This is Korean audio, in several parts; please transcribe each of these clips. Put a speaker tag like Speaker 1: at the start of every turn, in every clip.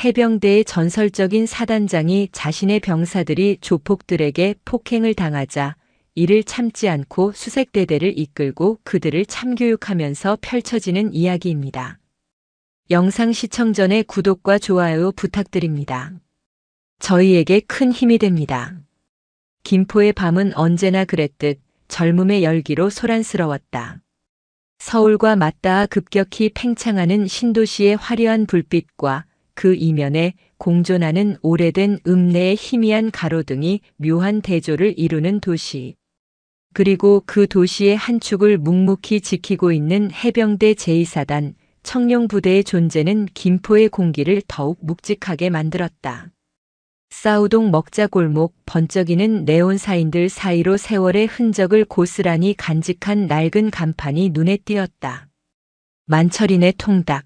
Speaker 1: 해병대의 전설적인 사단장이 자신의 병사들이 조폭들에게 폭행을 당하자 이를 참지 않고 수색대대를 이끌고 그들을 참교육하면서 펼쳐지는 이야기입니다. 영상 시청 전에 구독과 좋아요 부탁드립니다. 저희에게 큰 힘이 됩니다. 김포의 밤은 언제나 그랬듯 젊음의 열기로 소란스러웠다. 서울과 맞닿아 급격히 팽창하는 신도시의 화려한 불빛과 그 이면에 공존하는 오래된 읍내의 희미한 가로등이 묘한 대조를 이루는 도시. 그리고 그 도시의 한 축을 묵묵히 지키고 있는 해병대 제2사단 청룡부대의 존재는 김포의 공기를 더욱 묵직하게 만들었다. 싸우동 먹자골목 번쩍이는 네온사인들 사이로 세월의 흔적을 고스란히 간직한 낡은 간판이 눈에 띄었다. 만철인의 통닭.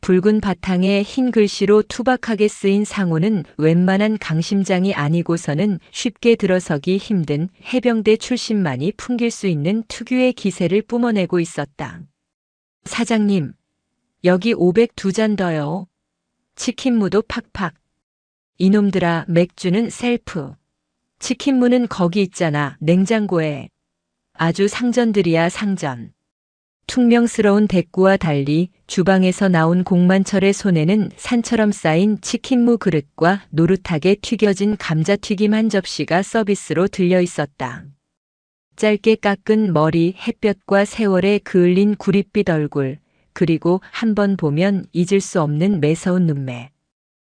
Speaker 1: 붉은 바탕에 흰 글씨로 투박하게 쓰인 상호는 웬만한 강심장이 아니고서는 쉽게 들어서기 힘든 해병대 출신만이 풍길 수 있는 특유의 기세를 뿜어내고 있었다. 사장님, 여기 502잔 더요. 치킨무도 팍팍. 이놈들아, 맥주는 셀프. 치킨무는 거기 있잖아, 냉장고에. 아주 상전들이야, 상전. 퉁명스러운 대꾸와 달리 주방에서 나온 공만철의 손에는 산처럼 쌓인 치킨무 그릇과 노릇하게 튀겨진 감자튀김 한 접시가 서비스로 들려 있었다. 짧게 깎은 머리, 햇볕과 세월에 그을린 구릿빛 얼굴, 그리고 한 번 보면 잊을 수 없는 매서운 눈매.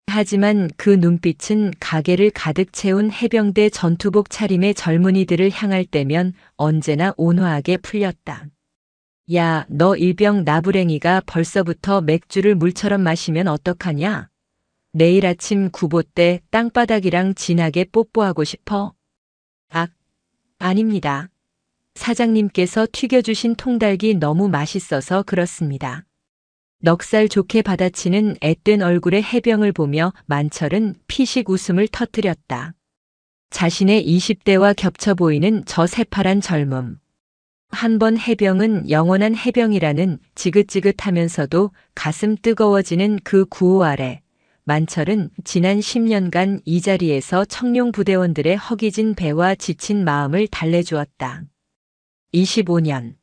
Speaker 1: 하지만 그 눈빛은 가게를 가득 채운 해병대 전투복 차림의 젊은이들을 향할 때면 언제나 온화하게 풀렸다. 야, 너 일병 나부랭이가 벌써부터 맥주를 물처럼 마시면 어떡하냐? 내일 아침 구보 때 땅바닥이랑 진하게 뽀뽀하고 싶어? 아닙니다. 사장님께서 튀겨주신 통닭이 너무 맛있어서 그렇습니다. 넉살 좋게 받아치는 앳된 얼굴의 해병을 보며 만철은 피식 웃음을 터뜨렸다. 자신의 20대와 겹쳐 보이는 저 새파란 젊음. 한 번 해병은 영원한 해병이라는 지긋지긋하면서도 가슴 뜨거워지는 그 구호 아래 만철은 지난 10년간 이 자리에서 청룡 부대원들의 허기진 배와 지친 마음을 달래주었다. 25년.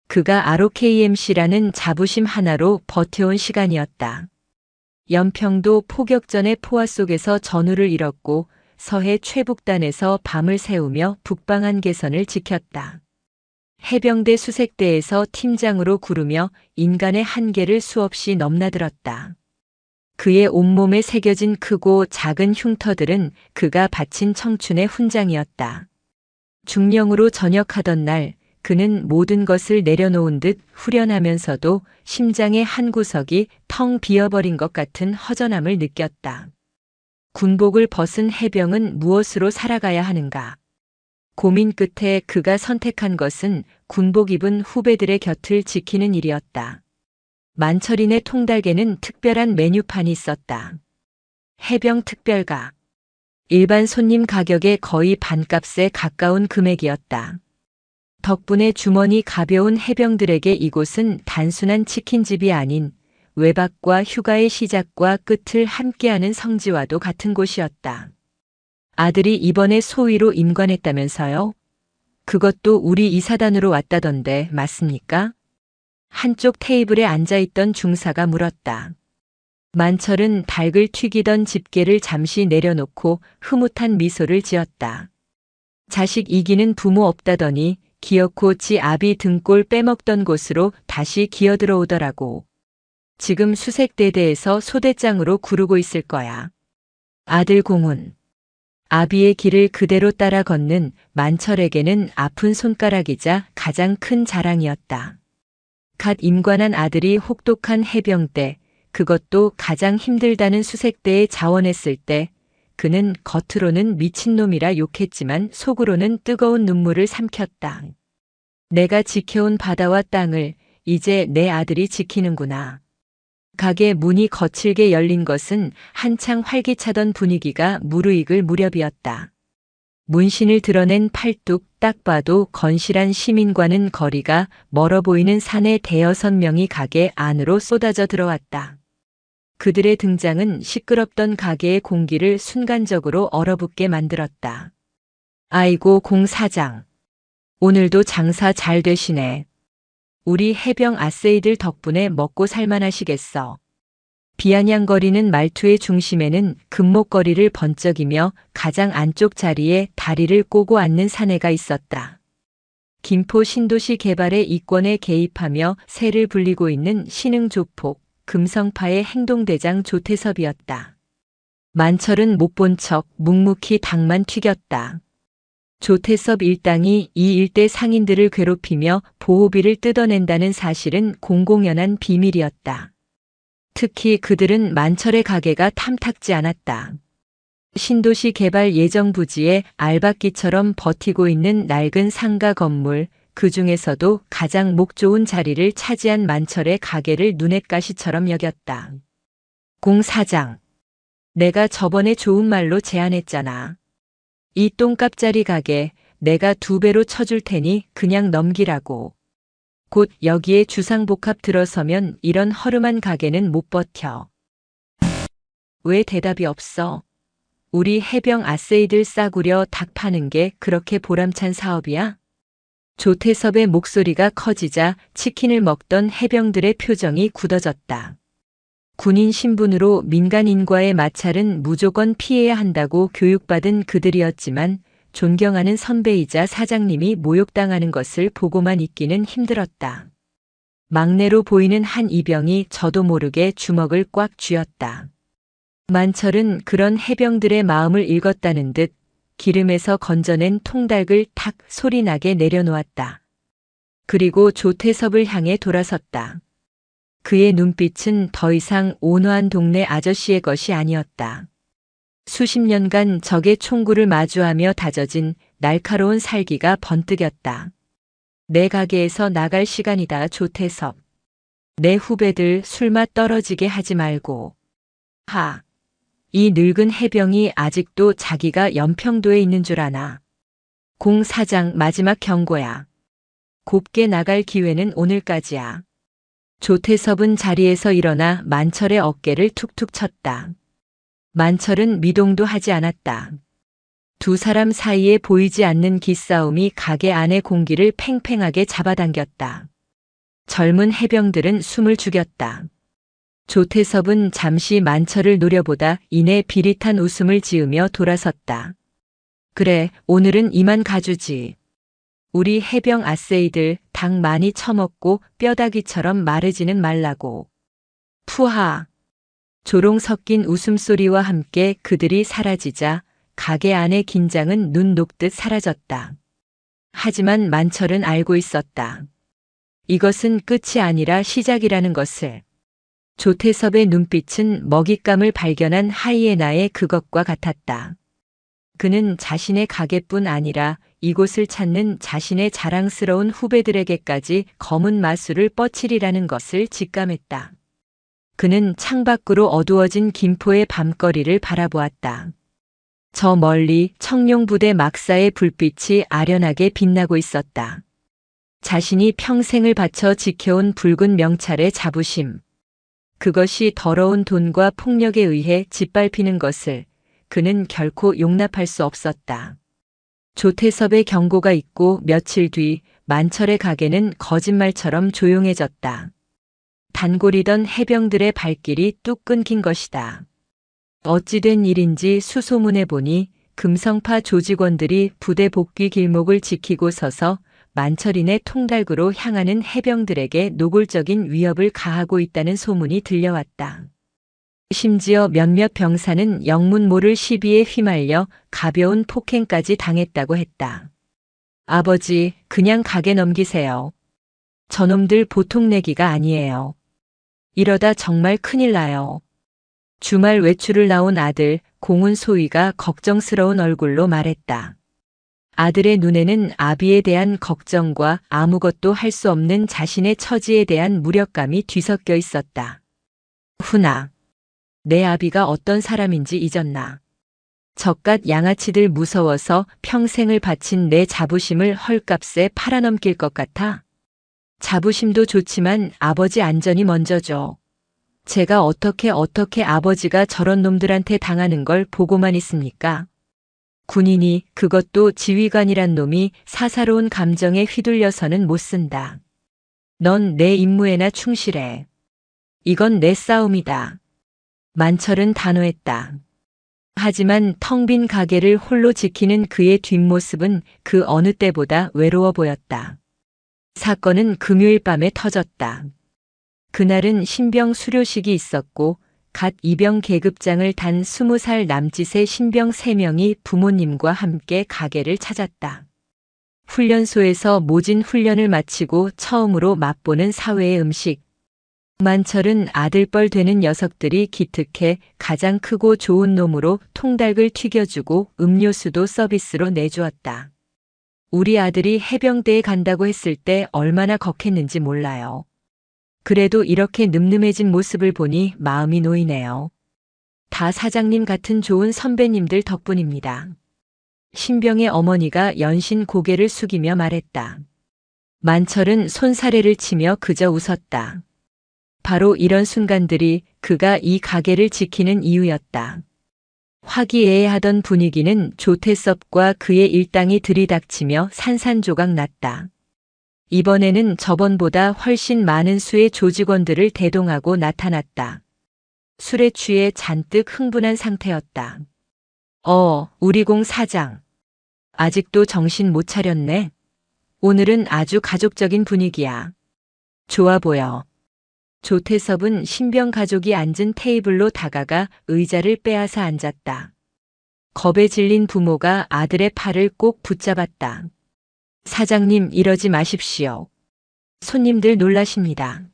Speaker 1: 그가 ROKMC라는 자부심 하나로 버텨온 시간이었다. 연평도 포격전의 포화 속에서 전우를 잃었고 서해 최북단에서 밤을 새우며 북방한 개선을 지켰다. 해병대 수색대에서 팀장으로 구르며 인간의 한계를 수없이 넘나들었다. 그의 온몸에 새겨진 크고 작은 흉터들은 그가 바친 청춘의 훈장이었다. 중령으로 전역하던 날 그는 모든 것을 내려놓은 듯 후련하면서도 심장의 한 구석이 텅 비어버린 것 같은 허전함을 느꼈다. 군복을 벗은 해병은 무엇으로 살아가야 하는가? 고민 끝에 그가 선택한 것은 군복 입은 후배들의 곁을 지키는 일이었다. 만철인의 통닭에는 특별한 메뉴판이 있었다. 해병 특별가. 일반 손님 가격의 거의 반값에 가까운 금액이었다. 덕분에 주머니 가벼운 해병들에게 이곳은 단순한 치킨집이 아닌 외박과 휴가의 시작과 끝을 함께하는 성지와도 같은 곳이었다. 아들이 이번에 소위로 임관했다면서요? 그것도 우리 이사단으로 왔다던데 맞습니까? 한쪽 테이블에 앉아있던 중사가 물었다. 만철은 닭을 튀기던 집게를 잠시 내려놓고 흐뭇한 미소를 지었다. 자식 이기는 부모 없다더니 기어코 지 아비 등골 빼먹던 곳으로 다시 기어들어오더라고. 지금 수색대대에서 소대장으로 구르고 있을 거야. 아들 공훈. 아비의 길을 그대로 따라 걷는 만철에게는 아픈 손가락이자 가장 큰 자랑이었다. 갓 임관한 아들이 혹독한 해병대, 그것도 가장 힘들다는 수색대에 자원했을 때 그는 겉으로는 미친놈이라 욕했지만 속으로는 뜨거운 눈물을 삼켰다. 내가 지켜온 바다와 땅을 이제 내 아들이 지키는구나. 가게 문이 거칠게 열린 것은 한창 활기차던 분위기가 무르익을 무렵이었다. 문신을 드러낸 팔뚝 딱 봐도 건실한 시민과는 거리가 멀어 보이는 사내 대여섯 명이 가게 안으로 쏟아져 들어왔다. 그들의 등장은 시끄럽던 가게의 공기를 순간적으로 얼어붙게 만들었다. 아이고, 공 사장. 오늘도 장사 잘 되시네. 우리 해병 아세이들 덕분에 먹고 살만하시겠어. 비아냥거리는 말투의 중심에는 금목걸이를 번쩍이며 가장 안쪽 자리에 다리를 꼬고 앉는 사내가 있었다. 김포 신도시 개발의 이권에 개입하며 세를 불리고 있는 신흥조폭, 금성파의 행동대장 조태섭이었다. 만철은 못 본 척 묵묵히 닭만 튀겼다. 조태섭 일당이 이 일대 상인들을 괴롭히며 보호비를 뜯어낸다는 사실은 공공연한 비밀이었다. 특히 그들은 만철의 가게가 탐탁지 않았다. 신도시 개발 예정 부지에 알박기처럼 버티고 있는 낡은 상가 건물, 그 중에서도 가장 목 좋은 자리를 차지한 만철의 가게를 눈엣가시처럼 여겼다. 공 사장, 내가 저번에 좋은 말로 제안했잖아. 이 똥값짜리 가게 내가 2배로 쳐줄 테니 그냥 넘기라고. 곧 여기에 주상복합 들어서면 이런 허름한 가게는 못 버텨. 왜 대답이 없어? 우리 해병 아세이들 싸구려 닭 파는 게 그렇게 보람찬 사업이야? 조태섭의 목소리가 커지자 치킨을 먹던 해병들의 표정이 굳어졌다. 군인 신분으로 민간인과의 마찰은 무조건 피해야 한다고 교육받은 그들이었지만 존경하는 선배이자 사장님이 모욕당하는 것을 보고만 있기는 힘들었다. 막내로 보이는 한 이병이 저도 모르게 주먹을 꽉 쥐었다. 만철은 그런 해병들의 마음을 읽었다는 듯 기름에서 건져낸 통닭을 탁 소리나게 내려놓았다. 그리고 조태섭을 향해 돌아섰다. 그의 눈빛은 더 이상 온화한 동네 아저씨의 것이 아니었다. 수십 년간 적의 총구를 마주하며 다져진 날카로운 살기가 번뜩였다. 내 가게에서 나갈 시간이다, 조태섭. 내 후배들 술맛 떨어지게 하지 말고. 하. 이 늙은 해병이 아직도 자기가 연평도에 있는 줄 아나. 공 사장 마지막 경고야. 곱게 나갈 기회는 오늘까지야. 조태섭은 자리에서 일어나 만철의 어깨를 툭툭 쳤다. 만철은 미동도 하지 않았다. 두 사람 사이에 보이지 않는 기싸움이 가게 안의 공기를 팽팽하게 잡아당겼다. 젊은 해병들은 숨을 죽였다. 조태섭은 잠시 만철을 노려보다 이내 비릿한 웃음을 지으며 돌아섰다. 그래, 오늘은 이만 가주지. 우리 해병 아세이들 닭 많이 처먹고 뼈다귀처럼 마르지는 말라고. 푸하. 조롱 섞인 웃음소리와 함께 그들이 사라지자 가게 안의 긴장은 눈 녹듯 사라졌다. 하지만 만철은 알고 있었다. 이것은 끝이 아니라 시작이라는 것을. 조태섭의 눈빛은 먹잇감을 발견한 하이에나의 그것과 같았다. 그는 자신의 가게뿐 아니라 이곳을 찾는 자신의 자랑스러운 후배들에게까지 검은 마술을 뻗치리라는 것을 직감했다. 그는 창밖으로 어두워진 김포의 밤거리를 바라보았다. 저 멀리 청룡부대 막사의 불빛이 아련하게 빛나고 있었다. 자신이 평생을 바쳐 지켜온 붉은 명찰의 자부심. 그것이 더러운 돈과 폭력에 의해 짓밟히는 것을 그는 결코 용납할 수 없었다. 조태섭의 경고가 있고 며칠 뒤 만철의 가게는 거짓말처럼 조용해졌다. 단골이던 해병들의 발길이 뚝 끊긴 것이다. 어찌된 일인지 수소문해 보니 금성파 조직원들이 부대 복귀 길목을 지키고 서서 만철인의 통닭으로 향하는 해병들에게 노골적인 위협을 가하고 있다는 소문이 들려왔다. 심지어 몇몇 병사는 영문 모를 시비에 휘말려 가벼운 폭행까지 당했다고 했다. 아버지, 그냥 가게 넘기세요. 저놈들 보통 내기가 아니에요. 이러다 정말 큰일 나요. 주말 외출을 나온 아들 공훈 소위가 걱정스러운 얼굴로 말했다. 아들의 눈에는 아비에 대한 걱정과 아무것도 할 수 없는 자신의 처지에 대한 무력감이 뒤섞여 있었다. 훈아, 내 아비가 어떤 사람인지 잊었나? 젖갓 양아치들 무서워서 평생을 바친 내 자부심을 헐값에 팔아넘길 것 같아? 자부심도 좋지만 아버지 안전이 먼저죠. 제가 어떻게 아버지가 저런 놈들한테 당하는 걸 보고만 있습니까? 군인이, 그것도 지휘관이란 놈이 사사로운 감정에 휘둘려서는 못 쓴다. 넌 내 임무에나 충실해. 이건 내 싸움이다. 만철은 단호했다. 하지만 텅 빈 가게를 홀로 지키는 그의 뒷모습은 그 어느 때보다 외로워 보였다. 사건은 금요일 밤에 터졌다. 그날은 신병 수료식이 있었고 갓 입영 계급장을 단 20살 남짓의 신병 3명이 부모님과 함께 가게를 찾았다. 훈련소에서 모진 훈련을 마치고 처음으로 맛보는 사회의 음식. 만철은 아들뻘 되는 녀석들이 기특해 가장 크고 좋은 놈으로 통닭을 튀겨주고 음료수도 서비스로 내주었다. 우리 아들이 해병대에 간다고 했을 때 얼마나 걱했는지 몰라요. 그래도 이렇게 늠름해진 모습을 보니 마음이 놓이네요. 다 사장님 같은 좋은 선배님들 덕분입니다. 신병의 어머니가 연신 고개를 숙이며 말했다. 만철은 손사래를 치며 그저 웃었다. 바로 이런 순간들이 그가 이 가게를 지키는 이유였다. 화기애애하던 분위기는 조태섭과 그의 일당이 들이닥치며 산산조각 났다. 이번에는 저번보다 훨씬 많은 수의 조직원들을 대동하고 나타났다. 술에 취해 잔뜩 흥분한 상태였다. 우리 공 사장. 아직도 정신 못 차렸네. 오늘은 아주 가족적인 분위기야. 좋아 보여. 조태섭은 신병 가족이 앉은 테이블로 다가가 의자를 빼앗아 앉았다. 겁에 질린 부모가 아들의 팔을 꼭 붙잡았다. 사장님, 이러지 마십시오. 손님들 놀라십니다.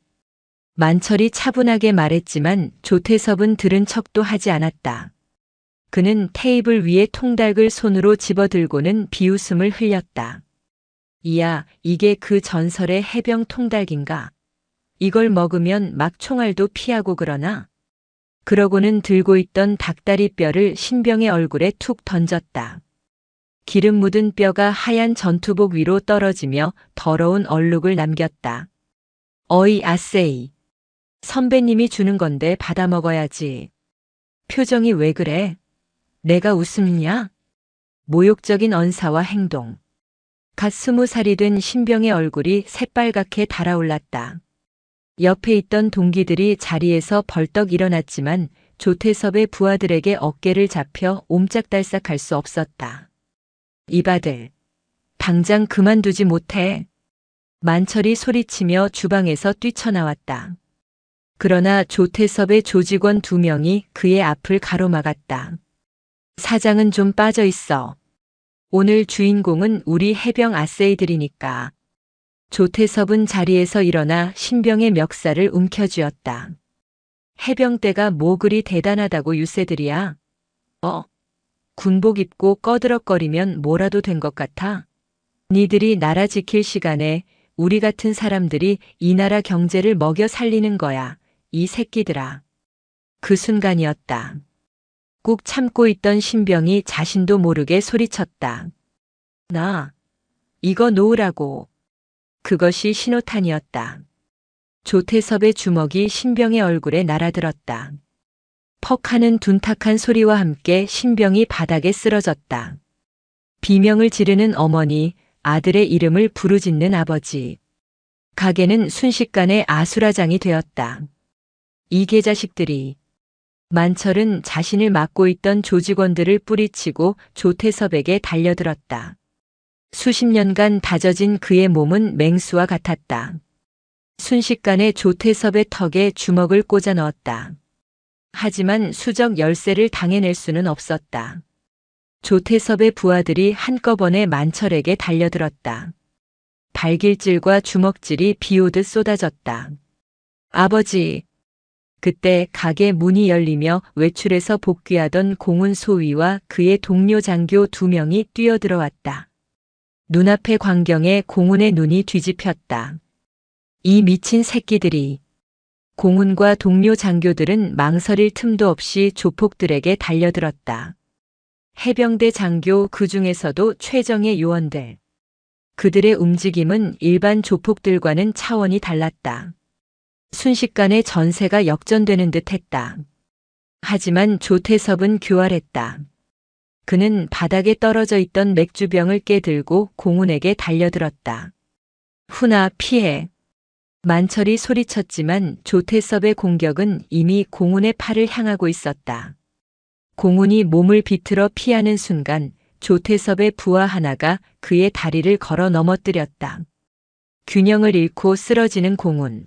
Speaker 1: 만철이 차분하게 말했지만 조태섭은 들은 척도 하지 않았다. 그는 테이블 위에 통닭을 손으로 집어들고는 비웃음을 흘렸다. 이야, 이게 그 전설의 해병 통닭인가? 이걸 먹으면 막 총알도 피하고 그러나? 그러고는 들고 있던 닭다리 뼈를 신병의 얼굴에 툭 던졌다. 기름 묻은 뼈가 하얀 전투복 위로 떨어지며 더러운 얼룩을 남겼다. 어이 아세이. 선배님이 주는 건데 받아 먹어야지. 표정이 왜 그래? 내가 웃음이냐? 모욕적인 언사와 행동. 갓 20살이 된 신병의 얼굴이 새빨갛게 달아올랐다. 옆에 있던 동기들이 자리에서 벌떡 일어났지만 조태섭의 부하들에게 어깨를 잡혀 옴짝달싹할 수 없었다. 이바들, 당장 그만두지 못해. 만철이 소리치며 주방에서 뛰쳐나왔다. 그러나 조태섭의 조직원 2명이 그의 앞을 가로막았다. 사장은 좀 빠져 있어. 오늘 주인공은 우리 해병 아세이들이니까. 조태섭은 자리에서 일어나 신병의 멱살을 움켜쥐었다. 해병대가 뭐 그리 대단하다고 유세들이야? 군복 입고 꺼드럭거리면 뭐라도 된 것 같아? 니들이 나라 지킬 시간에 우리 같은 사람들이 이 나라 경제를 먹여 살리는 거야, 이 새끼들아. 그 순간이었다. 꾹 참고 있던 신병이 자신도 모르게 소리쳤다. 나, 이거 놓으라고. 그것이 신호탄이었다. 조태섭의 주먹이 신병의 얼굴에 날아들었다. 퍽 하는 둔탁한 소리와 함께 신병이 바닥에 쓰러졌다. 비명을 지르는 어머니, 아들의 이름을 부르짖는 아버지. 가게는 순식간에 아수라장이 되었다. 이 개자식들이. 만철은 자신을 맡고 있던 조직원들을 뿌리치고 조태섭에게 달려들었다. 수십 년간 다져진 그의 몸은 맹수와 같았다. 순식간에 조태섭의 턱에 주먹을 꽂아 넣었다. 하지만 수적 열세를 당해낼 수는 없었다. 조태섭의 부하들이 한꺼번에 만철에게 달려들었다. 발길질과 주먹질이 비오듯 쏟아졌다. 아버지. 그때 가게 문이 열리며 외출해서 복귀하던 공훈 소위와 그의 동료 장교 2명이 뛰어들어왔다. 눈앞의 광경에 공훈의 눈이 뒤집혔다. 이 미친 새끼들이. 공훈과 동료 장교들은 망설일 틈도 없이 조폭들에게 달려들었다. 해병대 장교 그 중에서도 최정예 요원들. 그들의 움직임은 일반 조폭들과는 차원이 달랐다. 순식간에 전세가 역전되는 듯 했다. 하지만 조태섭은 교활했다. 그는 바닥에 떨어져 있던 맥주병을 깨들고 공훈에게 달려들었다. 훈아, 피해. 만철이 소리쳤지만 조태섭의 공격은 이미 공훈의 팔을 향하고 있었다. 공훈이 몸을 비틀어 피하는 순간 조태섭의 부하 하나가 그의 다리를 걸어 넘어뜨렸다. 균형을 잃고 쓰러지는 공훈.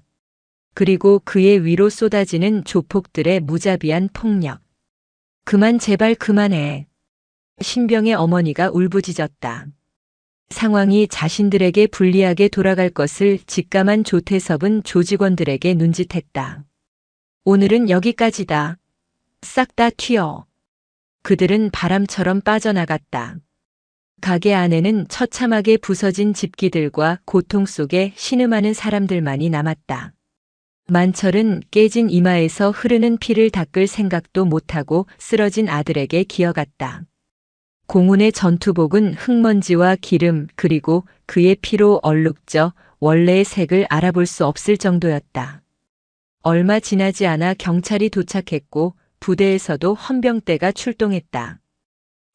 Speaker 1: 그리고 그의 위로 쏟아지는 조폭들의 무자비한 폭력. 그만, 제발 그만해. 신병의 어머니가 울부짖었다. 상황이 자신들에게 불리하게 돌아갈 것을 직감한 조태섭은 조직원들에게 눈짓했다. 오늘은 여기까지다. 싹 다 튀어. 그들은 바람처럼 빠져나갔다. 가게 안에는 처참하게 부서진 집기들과 고통 속에 신음하는 사람들만이 남았다. 만철은 깨진 이마에서 흐르는 피를 닦을 생각도 못하고 쓰러진 아들에게 기어갔다. 공훈의 전투복은 흙먼지와 기름 그리고 그의 피로 얼룩져 원래의 색을 알아볼 수 없을 정도였다. 얼마 지나지 않아 경찰이 도착했고 부대에서도 헌병대가 출동했다.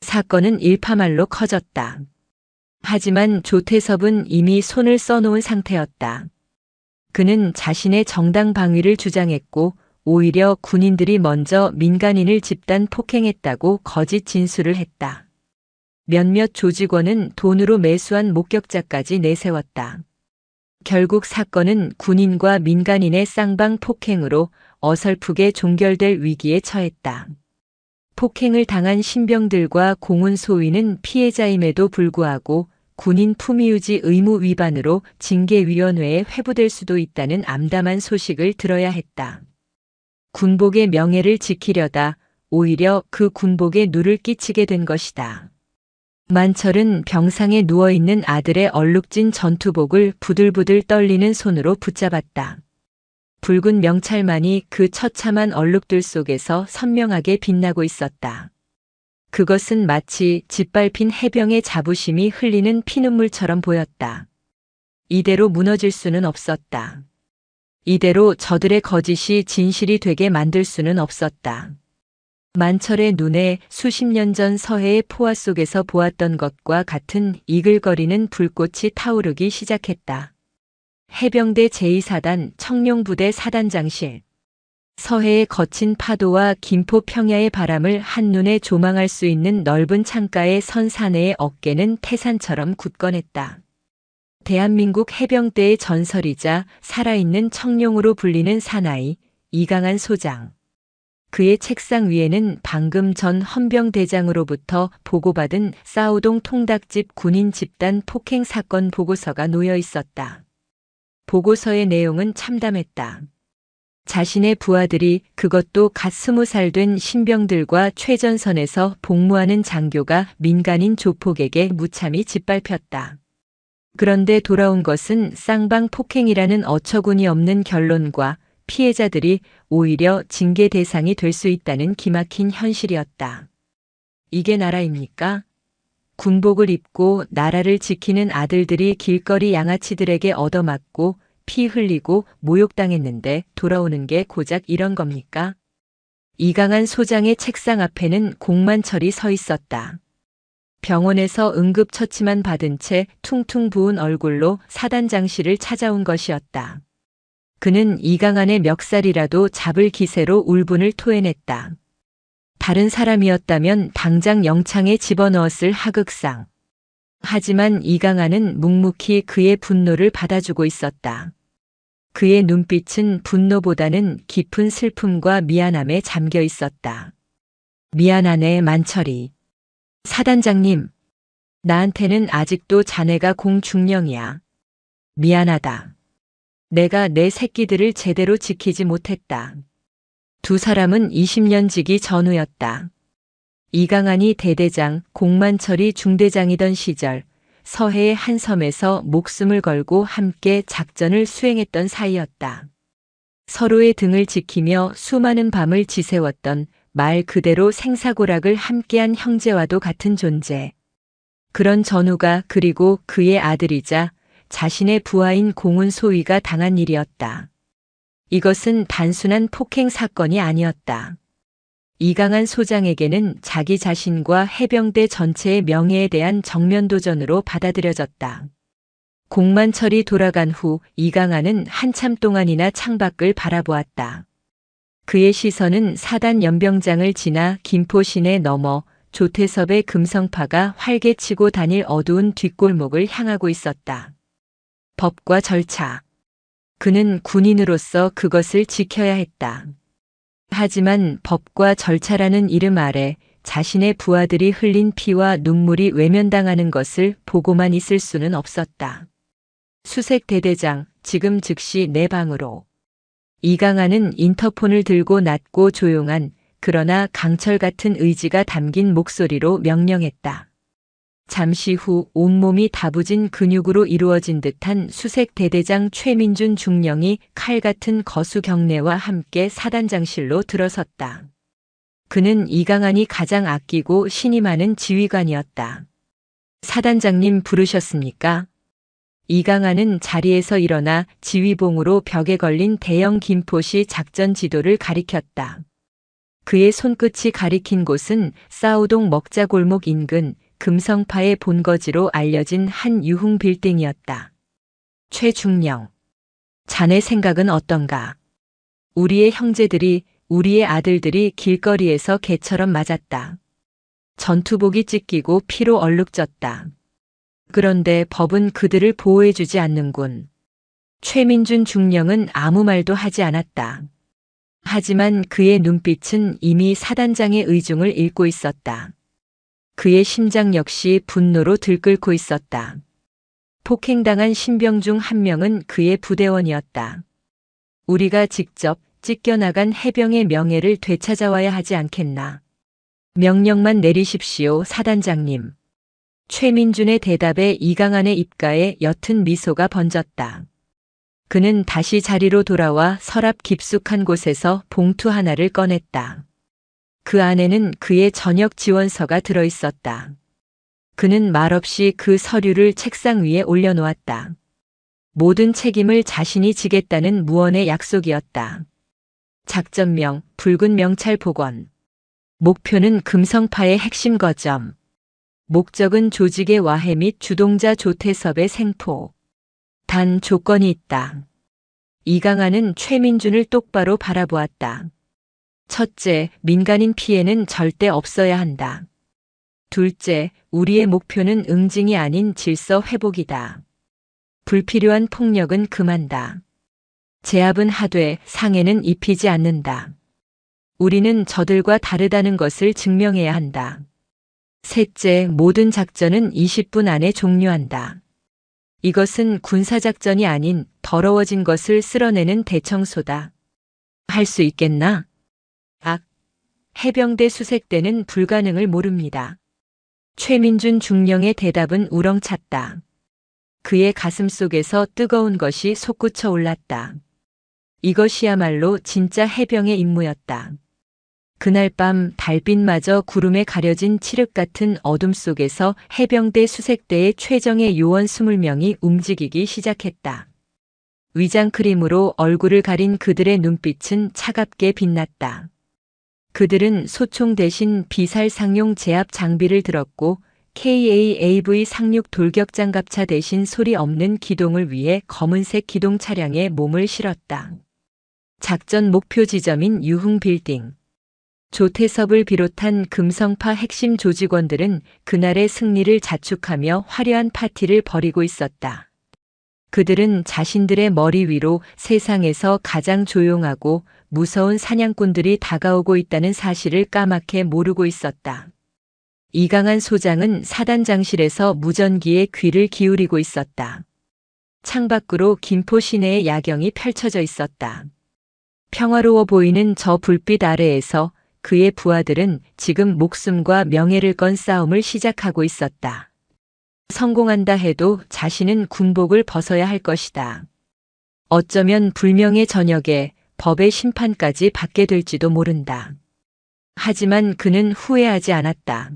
Speaker 1: 사건은 일파만로 커졌다. 하지만 조태섭은 이미 손을 써놓은 상태였다. 그는 자신의 정당 방위를 주장했고 오히려 군인들이 먼저 민간인을 집단 폭행했다고 거짓 진술을 했다. 몇몇 조직원은 돈으로 매수한 목격자까지 내세웠다. 결국 사건은 군인과 민간인의 쌍방 폭행으로 어설프게 종결될 위기에 처했다. 폭행을 당한 신병들과 공훈 소위는 피해자임에도 불구하고 군인 품위유지 의무 위반으로 징계위원회에 회부될 수도 있다는 암담한 소식을 들어야 했다. 군복의 명예를 지키려다 오히려 그 군복에 누를 끼치게 된 것이다. 만철은 병상에 누워있는 아들의 얼룩진 전투복을 부들부들 떨리는 손으로 붙잡았다. 붉은 명찰만이 그 처참한 얼룩들 속에서 선명하게 빛나고 있었다. 그것은 마치 짓밟힌 해병의 자부심이 흘리는 피눈물처럼 보였다. 이대로 무너질 수는 없었다. 이대로 저들의 거짓이 진실이 되게 만들 수는 없었다. 만철의 눈에 수십 년 전 서해의 포화 속에서 보았던 것과 같은 이글거리는 불꽃이 타오르기 시작했다. 해병대 제2사단 청룡부대 사단장실. 서해의 거친 파도와 김포 평야의 바람을 한눈에 조망할 수 있는 넓은 창가에 선 사내의 어깨는 태산처럼 굳건했다. 대한민국 해병대의 전설이자 살아있는 청룡으로 불리는 사나이 이강한 소장. 그의 책상 위에는 방금 전 헌병대장으로부터 보고받은 싸우동 통닭집 군인 집단 폭행 사건 보고서가 놓여 있었다. 보고서의 내용은 참담했다. 자신의 부하들이, 그것도 갓 20살 된 신병들과 최전선에서 복무하는 장교가 민간인 조폭에게 무참히 짓밟혔다. 그런데 돌아온 것은 쌍방 폭행이라는 어처구니 없는 결론과 피해자들이 오히려 징계 대상이 될 수 있다는 기막힌 현실이었다. 이게 나라입니까? 군복을 입고 나라를 지키는 아들들이 길거리 양아치들에게 얻어맞고 피 흘리고 모욕당했는데 돌아오는 게 고작 이런 겁니까? 이강한 소장의 책상 앞에는 공만철이 서 있었다. 병원에서 응급처치만 받은 채 퉁퉁 부은 얼굴로 사단장실을 찾아온 것이었다. 그는 이강한의 멱살이라도 잡을 기세로 울분을 토해냈다. 다른 사람이었다면 당장 영창에 집어넣었을 하극상. 하지만 이강한은 묵묵히 그의 분노를 받아주고 있었다. 그의 눈빛은 분노보다는 깊은 슬픔과 미안함에 잠겨 있었다. 미안하네, 만철이. 사단장님, 나한테는 아직도 자네가 공중령이야. 미안하다. 내가 내 새끼들을 제대로 지키지 못했다. 두 사람은 20년 지기 전후였다. 이강한이 대대장, 공만철이 중대장이던 시절 서해의 한 섬에서 목숨을 걸고 함께 작전을 수행했던 사이였다. 서로의 등을 지키며 수많은 밤을 지새웠던 말 그대로 생사고락을 함께한 형제와도 같은 존재. 그런 전우가 그리고 그의 아들이자 자신의 부하인 공훈 소위가 당한 일이었다. 이것은 단순한 폭행 사건이 아니었다. 이강한 소장에게는 자기 자신과 해병대 전체의 명예에 대한 정면 도전으로 받아들여졌다. 공만철이 돌아간 후 이강한은 한참 동안이나 창밖을 바라보았다. 그의 시선은 사단 연병장을 지나 김포 시내 넘어 조태섭의 금성파가 활개치고 다닐 어두운 뒷골목을 향하고 있었다. 법과 절차. 그는 군인으로서 그것을 지켜야 했다. 하지만 법과 절차라는 이름 아래 자신의 부하들이 흘린 피와 눈물이 외면당하는 것을 보고만 있을 수는 없었다. 수색 대대장, 지금 즉시 내 방으로. 이강한은 인터폰을 들고 낮고 조용한 그러나 강철 같은 의지가 담긴 목소리로 명령했다. 잠시 후 온몸이 다부진 근육으로 이루어진 듯한 수색 대대장 최민준 중령이 칼 같은 거수 경례와 함께 사단장실로 들어섰다. 그는 이강한이 가장 아끼고 신임하는 지휘관이었다. 사단장님 부르셨습니까? 이강한은 자리에서 일어나 지휘봉으로 벽에 걸린 대형 김포시 작전 지도를 가리켰다. 그의 손끝이 가리킨 곳은 싸우동 먹자골목 인근 금성파의 본거지로 알려진 한 유흥 빌딩이었다. 최중령. 자네 생각은 어떤가? 우리의 형제들이, 우리의 아들들이 길거리에서 개처럼 맞았다. 전투복이 찢기고 피로 얼룩졌다. 그런데 법은 그들을 보호해주지 않는군. 최민준 중령은 아무 말도 하지 않았다. 하지만 그의 눈빛은 이미 사단장의 의중을 읽고 있었다. 그의 심장 역시 분노로 들끓고 있었다. 폭행당한 신병 중 한 명은 그의 부대원이었다. 우리가 직접 찢겨나간 해병의 명예를 되찾아와야 하지 않겠나. 명령만 내리십시오, 사단장님. 최민준의 대답에 이강한의 입가에 옅은 미소가 번졌다. 그는 다시 자리로 돌아와 서랍 깊숙한 곳에서 봉투 하나를 꺼냈다. 그 안에는 그의 전역 지원서가 들어 있었다. 그는 말없이 그 서류를 책상 위에 올려놓았다. 모든 책임을 자신이 지겠다는 무언의 약속이었다. 작전명, 붉은 명찰 복원. 목표는 금성파의 핵심 거점. 목적은 조직의 와해 및 주동자 조태섭의 생포. 단 조건이 있다. 이강한은 최민준을 똑바로 바라보았다. 첫째, 민간인 피해는 절대 없어야 한다. 둘째, 우리의 목표는 응징이 아닌 질서 회복이다. 불필요한 폭력은 금한다. 제압은 하되 상해는 입히지 않는다. 우리는 저들과 다르다는 것을 증명해야 한다. 셋째, 모든 작전은 20분 안에 종료한다. 이것은 군사작전이 아닌 더러워진 것을 쓸어내는 대청소다. 할 수 있겠나? 해병대 수색대는 불가능을 모릅니다. 최민준 중령의 대답은 우렁찼다. 그의 가슴 속에서 뜨거운 것이 솟구쳐 올랐다. 이것이야말로 진짜 해병의 임무였다. 그날 밤 달빛마저 구름에 가려진 칠흑 같은 어둠 속에서 해병대 수색대의 최정예 요원 20명이 움직이기 시작했다. 위장 크림으로 얼굴을 가린 그들의 눈빛은 차갑게 빛났다. 그들은 소총 대신 비살 상용 제압 장비를 들었고 KAAV 상륙 돌격 장갑차 대신 소리 없는 기동을 위해 검은색 기동 차량에 몸을 실었다. 작전 목표 지점인 유흥 빌딩. 조태섭을 비롯한 금성파 핵심 조직원들은 그날의 승리를 자축하며 화려한 파티를 벌이고 있었다. 그들은 자신들의 머리 위로 세상에서 가장 조용하고 무서운 사냥꾼들이 다가오고 있다는 사실을 까맣게 모르고 있었다. 이강한 소장은 사단장실에서 무전기에 귀를 기울이고 있었다. 창밖으로 김포 시내의 야경이 펼쳐져 있었다. 평화로워 보이는 저 불빛 아래에서 그의 부하들은 지금 목숨과 명예를 건 싸움을 시작하고 있었다. 성공한다 해도 자신은 군복을 벗어야 할 것이다. 어쩌면 불명의 저녁에 법의 심판까지 받게 될지도 모른다. 하지만 그는 후회하지 않았다.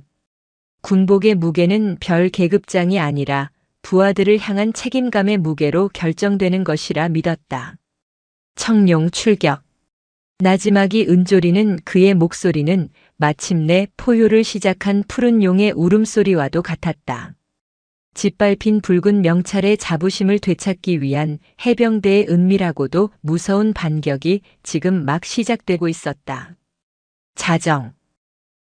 Speaker 1: 군복의 무게는 별 계급장이 아니라 부하들을 향한 책임감의 무게로 결정되는 것이라 믿었다. 청룡 출격. 나지막이 은조리는 그의 목소리는 마침내 포효를 시작한 푸른 용의 울음소리와도 같았다. 짓밟힌 붉은 명찰의 자부심을 되찾기 위한 해병대의 은밀하고도 무서운 반격이 지금 막 시작되고 있었다. 자정.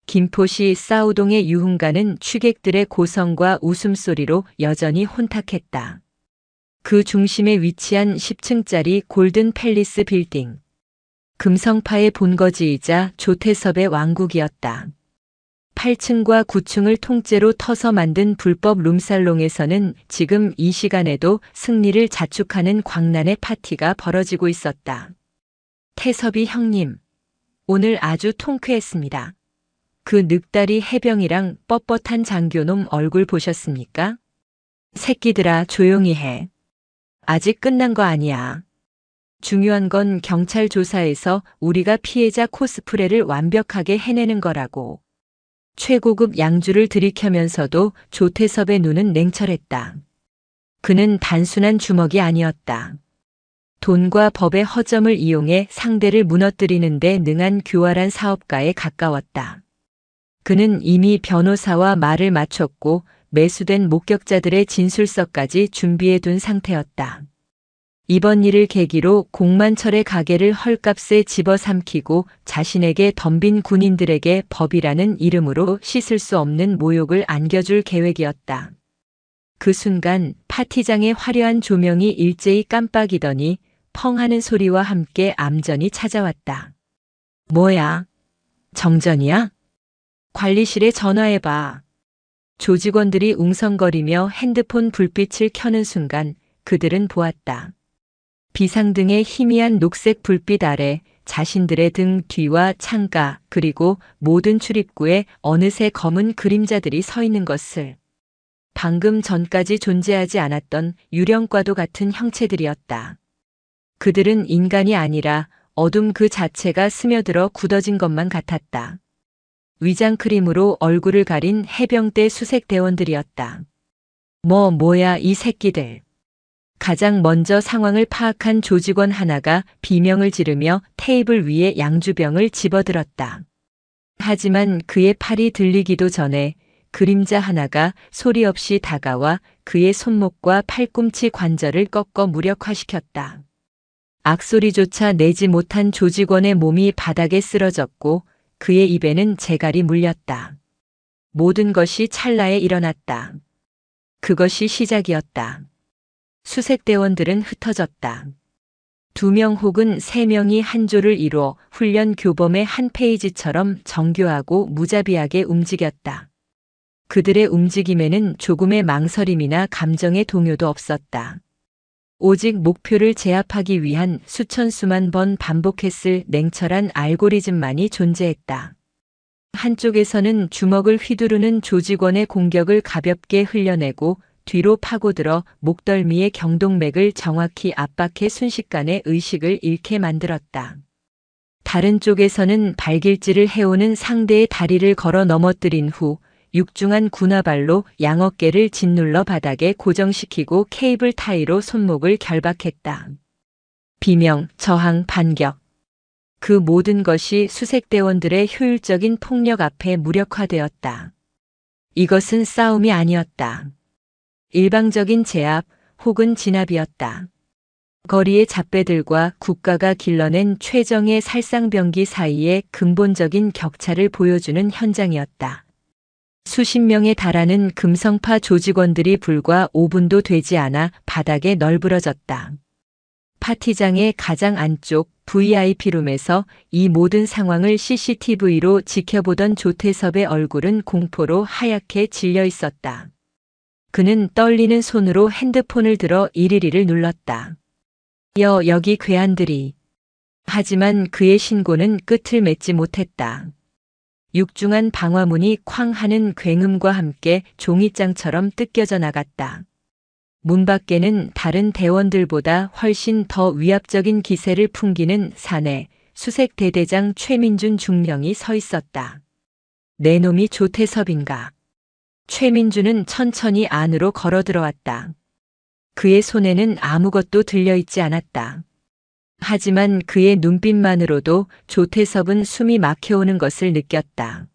Speaker 1: 김포시 싸우동의 유흥가는 취객들의 고성과 웃음소리로 여전히 혼탁했다. 그 중심에 위치한 10층짜리 골든 팰리스 빌딩. 금성파의 본거지이자 조태섭의 왕국이었다. 8층과 9층을 통째로 터서 만든 불법 룸살롱에서는 지금 이 시간에도 승리를 자축하는 광란의 파티가 벌어지고 있었다. 태섭이 형님, 오늘 아주 통쾌했습니다. 그 늑다리 해병이랑 뻣뻣한 장교놈 얼굴 보셨습니까? 새끼들아 조용히 해. 아직 끝난 거 아니야. 중요한 건 경찰 조사에서 우리가 피해자 코스프레를 완벽하게 해내는 거라고. 최고급 양주를 들이켜면서도 조태섭의 눈은 냉철했다. 그는 단순한 주먹이 아니었다. 돈과 법의 허점을 이용해 상대를 무너뜨리는 데 능한 교활한 사업가에 가까웠다. 그는 이미 변호사와 말을 마쳤고 매수된 목격자들의 진술서까지 준비해둔 상태였다. 이번 일을 계기로 공만철의 가게를 헐값에 집어삼키고 자신에게 덤빈 군인들에게 법이라는 이름으로 씻을 수 없는 모욕을 안겨줄 계획이었다. 그 순간 파티장의 화려한 조명이 일제히 깜빡이더니 펑 하는 소리와 함께 암전이 찾아왔다. 뭐야? 정전이야? 관리실에 전화해봐. 조직원들이 웅성거리며 핸드폰 불빛을 켜는 순간 그들은 보았다. 비상등의 희미한 녹색 불빛 아래 자신들의 등 뒤와 창가 그리고 모든 출입구에 어느새 검은 그림자들이 서 있는 것을. 방금 전까지 존재하지 않았던 유령과도 같은 형체들이었다. 그들은 인간이 아니라 어둠 그 자체가 스며들어 굳어진 것만 같았다. 위장크림으로 얼굴을 가린 해병대 수색대원들이었다. 뭐야 이 새끼들. 가장 먼저 상황을 파악한 조직원 하나가 비명을 지르며 테이블 위에 양주병을 집어들었다. 하지만 그의 팔이 들리기도 전에 그림자 하나가 소리 없이 다가와 그의 손목과 팔꿈치 관절을 꺾어 무력화시켰다. 악소리조차 내지 못한 조직원의 몸이 바닥에 쓰러졌고 그의 입에는 재갈이 물렸다. 모든 것이 찰나에 일어났다. 그것이 시작이었다. 수색대원들은 흩어졌다. 2명 혹은 3명이 한 조를 이뤄 훈련 교범의 한 페이지처럼 정교하고 무자비하게 움직였다. 그들의 움직임에는 조금의 망설임이나 감정의 동요도 없었다. 오직 목표를 제압하기 위한 수천 수만 번 반복했을 냉철한 알고리즘만이 존재했다. 한쪽에서는 주먹을 휘두르는 조직원의 공격을 가볍게 흘려내고 뒤로 파고들어 목덜미의 경동맥을 정확히 압박해 순식간에 의식을 잃게 만들었다. 다른 쪽에서는 발길질을 해오는 상대의 다리를 걸어 넘어뜨린 후 육중한 군화발로 양어깨를 짓눌러 바닥에 고정시키고 케이블 타이로 손목을 결박했다. 비명, 저항, 반격. 그 모든 것이 수색대원들의 효율적인 폭력 앞에 무력화되었다. 이것은 싸움이 아니었다. 일방적인 제압 혹은 진압이었다. 거리의 잡배들과 국가가 길러낸 최정의 살상병기 사이의 근본적인 격차를 보여주는 현장이었다. 수십 명에 달하는 금성파 조직원들이 불과 5분도 되지 않아 바닥에 널브러졌다. 파티장의 가장 안쪽 VIP룸에서 이 모든 상황을 CCTV로 지켜보던 조태섭의 얼굴은 공포로 하얗게 질려 있었다. 그는 떨리는 손으로 핸드폰을 들어 112를 눌렀다. 여기 괴한들이. 하지만 그의 신고는 끝을 맺지 못했다. 육중한 방화문이 쾅 하는 굉음과 함께 종이장처럼 뜯겨져 나갔다. 문 밖에는 다른 대원들보다 훨씬 더 위압적인 기세를 풍기는 사내 수색대대장 최민준 중령이 서 있었다. 내 놈이 조태섭인가. 최민준은 천천히 안으로 걸어 들어왔다. 그의 손에는 아무것도 들려있지 않았다. 하지만 그의 눈빛만으로도 조태섭은 숨이 막혀오는 것을 느꼈다.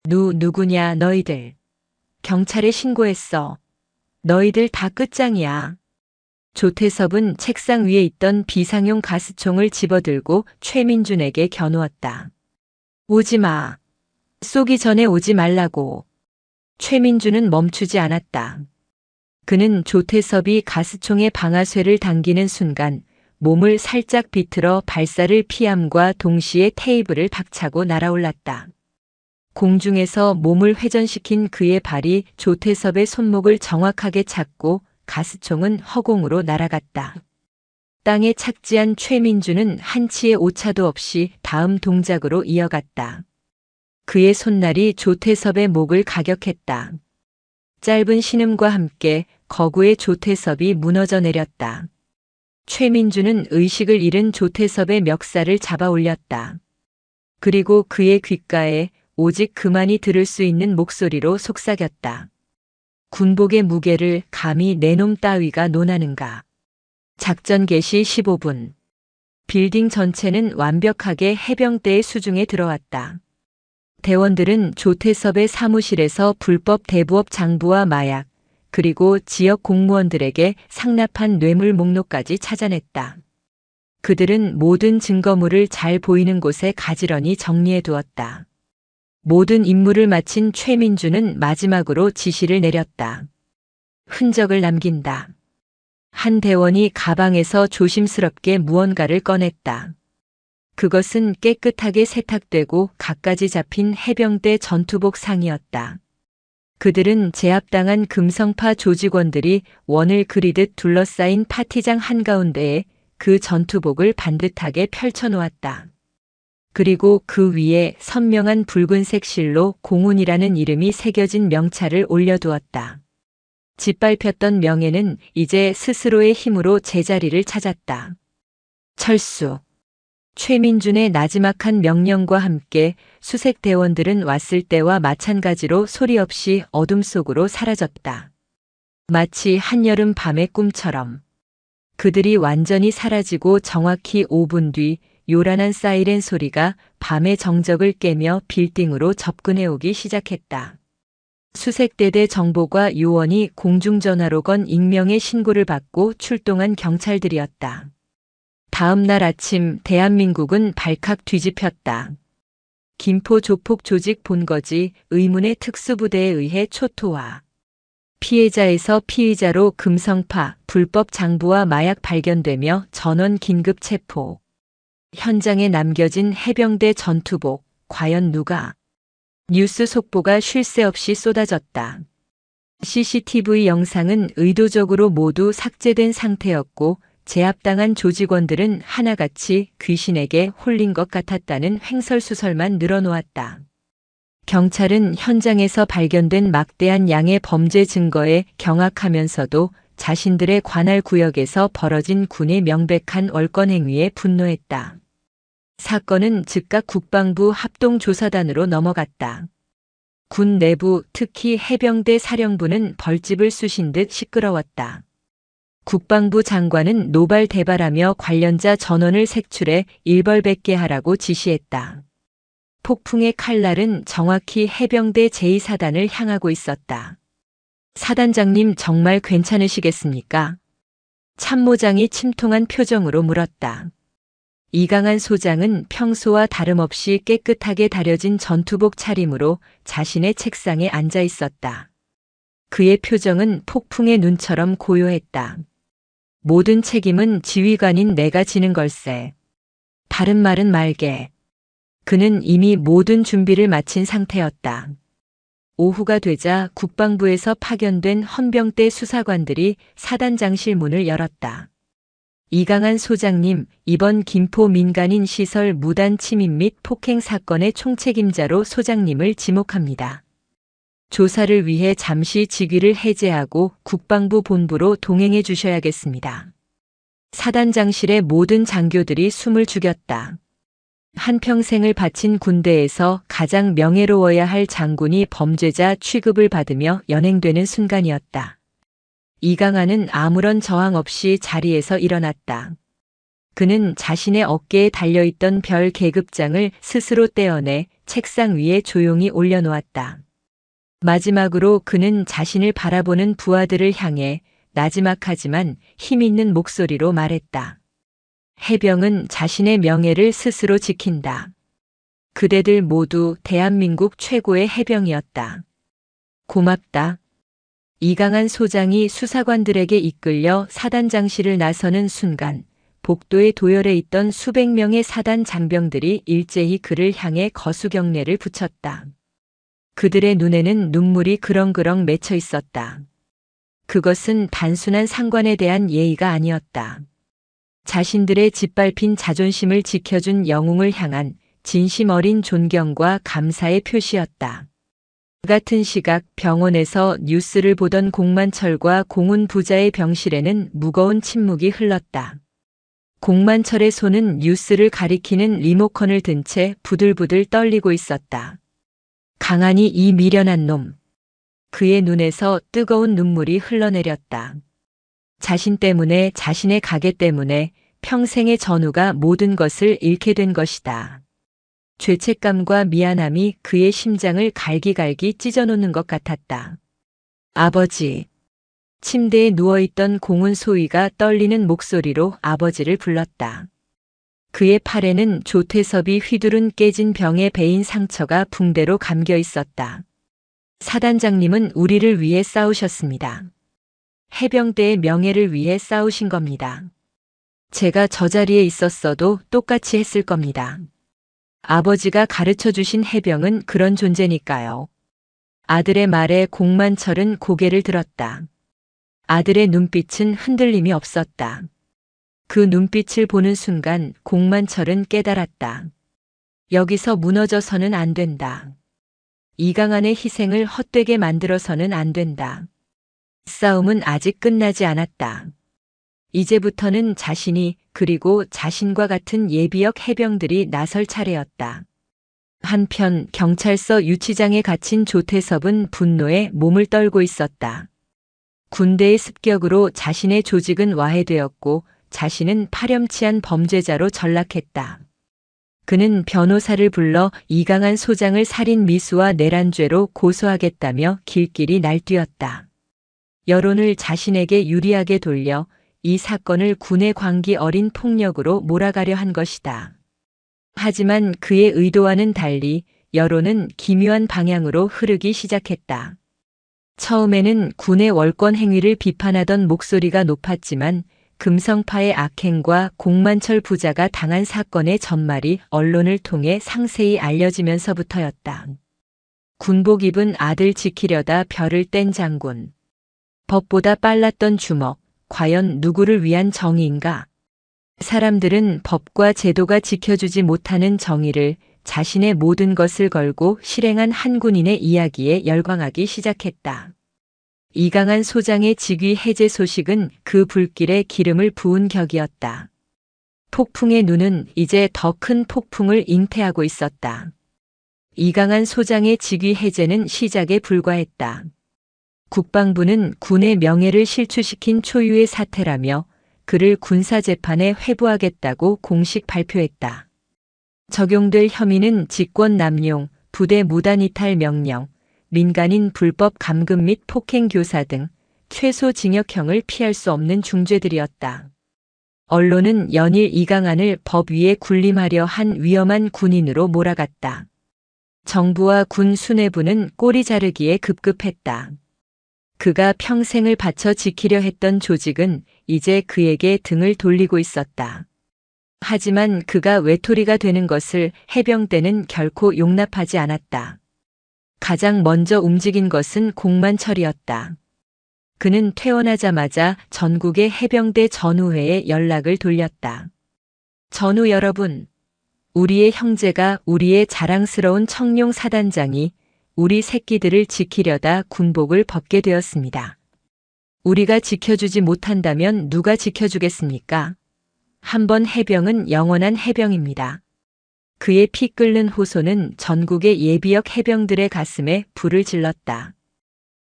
Speaker 1: 누구냐 너희들. 경찰에 신고했어. 너희들 다 끝장이야. 조태섭은 책상 위에 있던 비상용 가스총을 집어들고 최민준에게 겨누었다. 오지 마. 쏘기 전에 오지 말라고. 최민준은 멈추지 않았다. 그는 조태섭이 가스총의 방아쇠를 당기는 순간 몸을 살짝 비틀어 발사를 피함과 동시에 테이블을 박차고 날아올랐다. 공중에서 몸을 회전시킨 그의 발이 조태섭의 손목을 정확하게 잡고 가스총은 허공으로 날아갔다. 땅에 착지한 최민주는 한치의 오차도 없이 다음 동작으로 이어갔다. 그의 손날이 조태섭의 목을 가격했다. 짧은 신음과 함께 거구의 조태섭이 무너져 내렸다. 최민주는 의식을 잃은 조태섭의 멱살을 잡아 올렸다. 그리고 그의 귓가에 오직 그만이 들을 수 있는 목소리로 속삭였다. 군복의 무게를 감히 내놈 따위가 논하는가. 작전 개시 15분. 빌딩 전체는 완벽하게 해병대의 수중에 들어왔다. 대원들은 조태섭의 사무실에서 불법 대부업 장부와 마약, 그리고 지역 공무원들에게 상납한 뇌물 목록까지 찾아냈다. 그들은 모든 증거물을 잘 보이는 곳에 가지런히 정리해 두었다. 모든 임무를 마친 최민주는 마지막으로 지시를 내렸다. 흔적을 남긴다. 한 대원이 가방에서 조심스럽게 무언가를 꺼냈다. 그것은 깨끗하게 세탁되고 갖가지 잡힌 해병대 전투복 상이었다. 그들은 제압당한 금성파 조직원들이 원을 그리듯 둘러싸인 파티장 한가운데에 그 전투복을 반듯하게 펼쳐놓았다. 그리고 그 위에 선명한 붉은색 실로 공훈이라는 이름이 새겨진 명찰을 올려두었다. 짓밟혔던 명예는 이제 스스로의 힘으로 제자리를 찾았다. 철수. 최민준의 나지막한 명령과 함께 수색 대원들은 왔을 때와 마찬가지로 소리 없이 어둠 속으로 사라졌다. 마치 한여름 밤의 꿈처럼. 그들이 완전히 사라지고 정확히 5분 뒤 요란한 사이렌 소리가 밤의 정적을 깨며 빌딩으로 접근해 오기 시작했다. 수색대대 정보과 요원이 공중전화로 건 익명의 신고를 받고 출동한 경찰들이었다. 다음 날 아침 대한민국은 발칵 뒤집혔다. 김포 조폭 조직 본거지 의문의 특수부대에 의해 초토화. 피해자에서 피의자로 금성파 불법 장부와 마약 발견되며 전원 긴급 체포. 현장에 남겨진 해병대 전투복, 과연 누가? 뉴스 속보가 쉴 새 없이 쏟아졌다. CCTV 영상은 의도적으로 모두 삭제된 상태였고 제압당한 조직원들은 하나같이 귀신에게 홀린 것 같았다는 횡설수설만 늘어놓았다. 경찰은 현장에서 발견된 막대한 양의 범죄 증거에 경악하면서도 자신들의 관할 구역에서 벌어진 군의 명백한 월권 행위에 분노했다. 사건은 즉각 국방부 합동조사단으로 넘어갔다. 군 내부, 특히 해병대 사령부는 벌집을 쑤신 듯 시끄러웠다. 국방부 장관은 노발대발하며 관련자 전원을 색출해 일벌백계 하라고 지시했다. 폭풍의 칼날은 정확히 해병대 제2사단을 향하고 있었다. 사단장님 정말 괜찮으시겠습니까? 참모장이 침통한 표정으로 물었다. 이강한 소장은 평소와 다름없이 깨끗하게 다려진 전투복 차림으로 자신의 책상에 앉아 있었다. 그의 표정은 폭풍의 눈처럼 고요했다. 모든 책임은 지휘관인 내가 지는 걸세. 다른 말은 말게. 그는 이미 모든 준비를 마친 상태였다. 오후가 되자 국방부에서 파견된 헌병대 수사관들이 사단장실 문을 열었다. 이강한 소장님, 이번 김포 민간인 시설 무단 침입 및 폭행 사건의 총책임자로 소장님을 지목합니다. 조사를 위해 잠시 직위를 해제하고 국방부 본부로 동행해 주셔야겠습니다. 사단장실의 모든 장교들이 숨을 죽였다. 한평생을 바친 군대에서 가장 명예로워야 할 장군이 범죄자 취급을 받으며 연행되는 순간이었다. 이강한은 아무런 저항 없이 자리에서 일어났다. 그는 자신의 어깨에 달려있던 별 계급장을 스스로 떼어내 책상 위에 조용히 올려놓았다. 마지막으로 그는 자신을 바라보는 부하들을 향해 나지막하지만 힘있는 목소리로 말했다. 해병은 자신의 명예를 스스로 지킨다. 그대들 모두 대한민국 최고의 해병이었다. 고맙다. 이강한 소장이 수사관들에게 이끌려 사단장실을 나서는 순간 복도에 도열해 있던 수백 명의 사단 장병들이 일제히 그를 향해 거수경례를 붙였다. 그들의 눈에는 눈물이 그렁그렁 맺혀 있었다. 그것은 단순한 상관에 대한 예의가 아니었다. 자신들의 짓밟힌 자존심을 지켜준 영웅을 향한 진심 어린 존경과 감사의 표시였다. 같은 시각 병원에서 뉴스를 보던 공만철과 공훈 부자의 병실에는 무거운 침묵이 흘렀다. 공만철의 손은 뉴스를 가리키는 리모컨을 든 채 부들부들 떨리고 있었다. 강한이 이 미련한 놈. 그의 눈에서 뜨거운 눈물이 흘러내렸다. 자신 때문에, 자신의 가게 때문에 평생의 전우가 모든 것을 잃게 된 것이다. 죄책감과 미안함이 그의 심장을 갈기갈기 찢어놓는 것 같았다. 아버지. 침대에 누워있던 공훈 소위가 떨리는 목소리로 아버지를 불렀다. 그의 팔에는 조퇴섭이 휘두른 깨진 병에 베인 상처가 붕대로 감겨 있었다. 사단장님은 우리를 위해 싸우셨습니다. 해병대의 명예를 위해 싸우신 겁니다. 제가 저 자리에 있었어도 똑같이 했을 겁니다. 아버지가 가르쳐 주신 해병은 그런 존재니까요. 아들의 말에 공만철은 고개를 들었다. 아들의 눈빛은 흔들림이 없었다. 그 눈빛을 보는 순간 공만철은 깨달았다. 여기서 무너져서는 안 된다. 이강한의 희생을 헛되게 만들어서는 안 된다. 싸움은 아직 끝나지 않았다. 이제부터는 자신이 그리고 자신과 같은 예비역 해병들이 나설 차례였다. 한편 경찰서 유치장에 갇힌 조태섭은 분노에 몸을 떨고 있었다. 군대의 습격으로 자신의 조직은 와해되었고 자신은 파렴치한 범죄자로 전락했다. 그는 변호사를 불러 이강한 소장을 살인 미수와 내란죄로 고소하겠다며 길길이 날뛰었다. 여론을 자신에게 유리하게 돌려 이 사건을 군의 광기 어린 폭력으로 몰아가려 한 것이다. 하지만 그의 의도와는 달리 여론은 기묘한 방향으로 흐르기 시작했다. 처음에는 군의 월권 행위를 비판하던 목소리가 높았지만 금성파의 악행과 공만철 부자가 당한 사건의 전말이 언론을 통해 상세히 알려지면서부터였다. 군복 입은 아들 지키려다 별을 뗀 장군. 법보다 빨랐던 주먹. 과연 누구를 위한 정의인가? 사람들은 법과 제도가 지켜주지 못하는 정의를 자신의 모든 것을 걸고 실행한 한 군인의 이야기에 열광하기 시작했다. 이강한 소장의 직위 해제 소식은 그 불길에 기름을 부은 격이었다. 폭풍의 눈은 이제 더 큰 폭풍을 잉태하고 있었다. 이강한 소장의 직위 해제는 시작에 불과했다. 국방부는 군의 명예를 실추시킨 초유의 사태라며 그를 군사재판에 회부하겠다고 공식 발표했다. 적용될 혐의는 직권 남용, 부대 무단 이탈 명령, 민간인 불법 감금 및 폭행 교사 등 최소 징역형을 피할 수 없는 중죄들이었다. 언론은 연일 이강한을 법 위에 군림하려 한 위험한 군인으로 몰아갔다. 정부와 군 수뇌부는 꼬리 자르기에 급급했다. 그가 평생을 바쳐 지키려 했던 조직은 이제 그에게 등을 돌리고 있었다. 하지만 그가 외톨이가 되는 것을 해병대는 결코 용납하지 않았다. 가장 먼저 움직인 것은 공만철이었다. 그는 퇴원하자마자 전국의 해병대 전우회에 연락을 돌렸다. 전우 여러분, 우리의 형제가 우리의 자랑스러운 청룡 사단장이 우리 새끼들을 지키려다 군복을 벗게 되었습니다. 우리가 지켜주지 못한다면 누가 지켜주겠습니까? 한 번 해병은 영원한 해병입니다. 그의 피 끓는 호소는 전국의 예비역 해병들의 가슴에 불을 질렀다.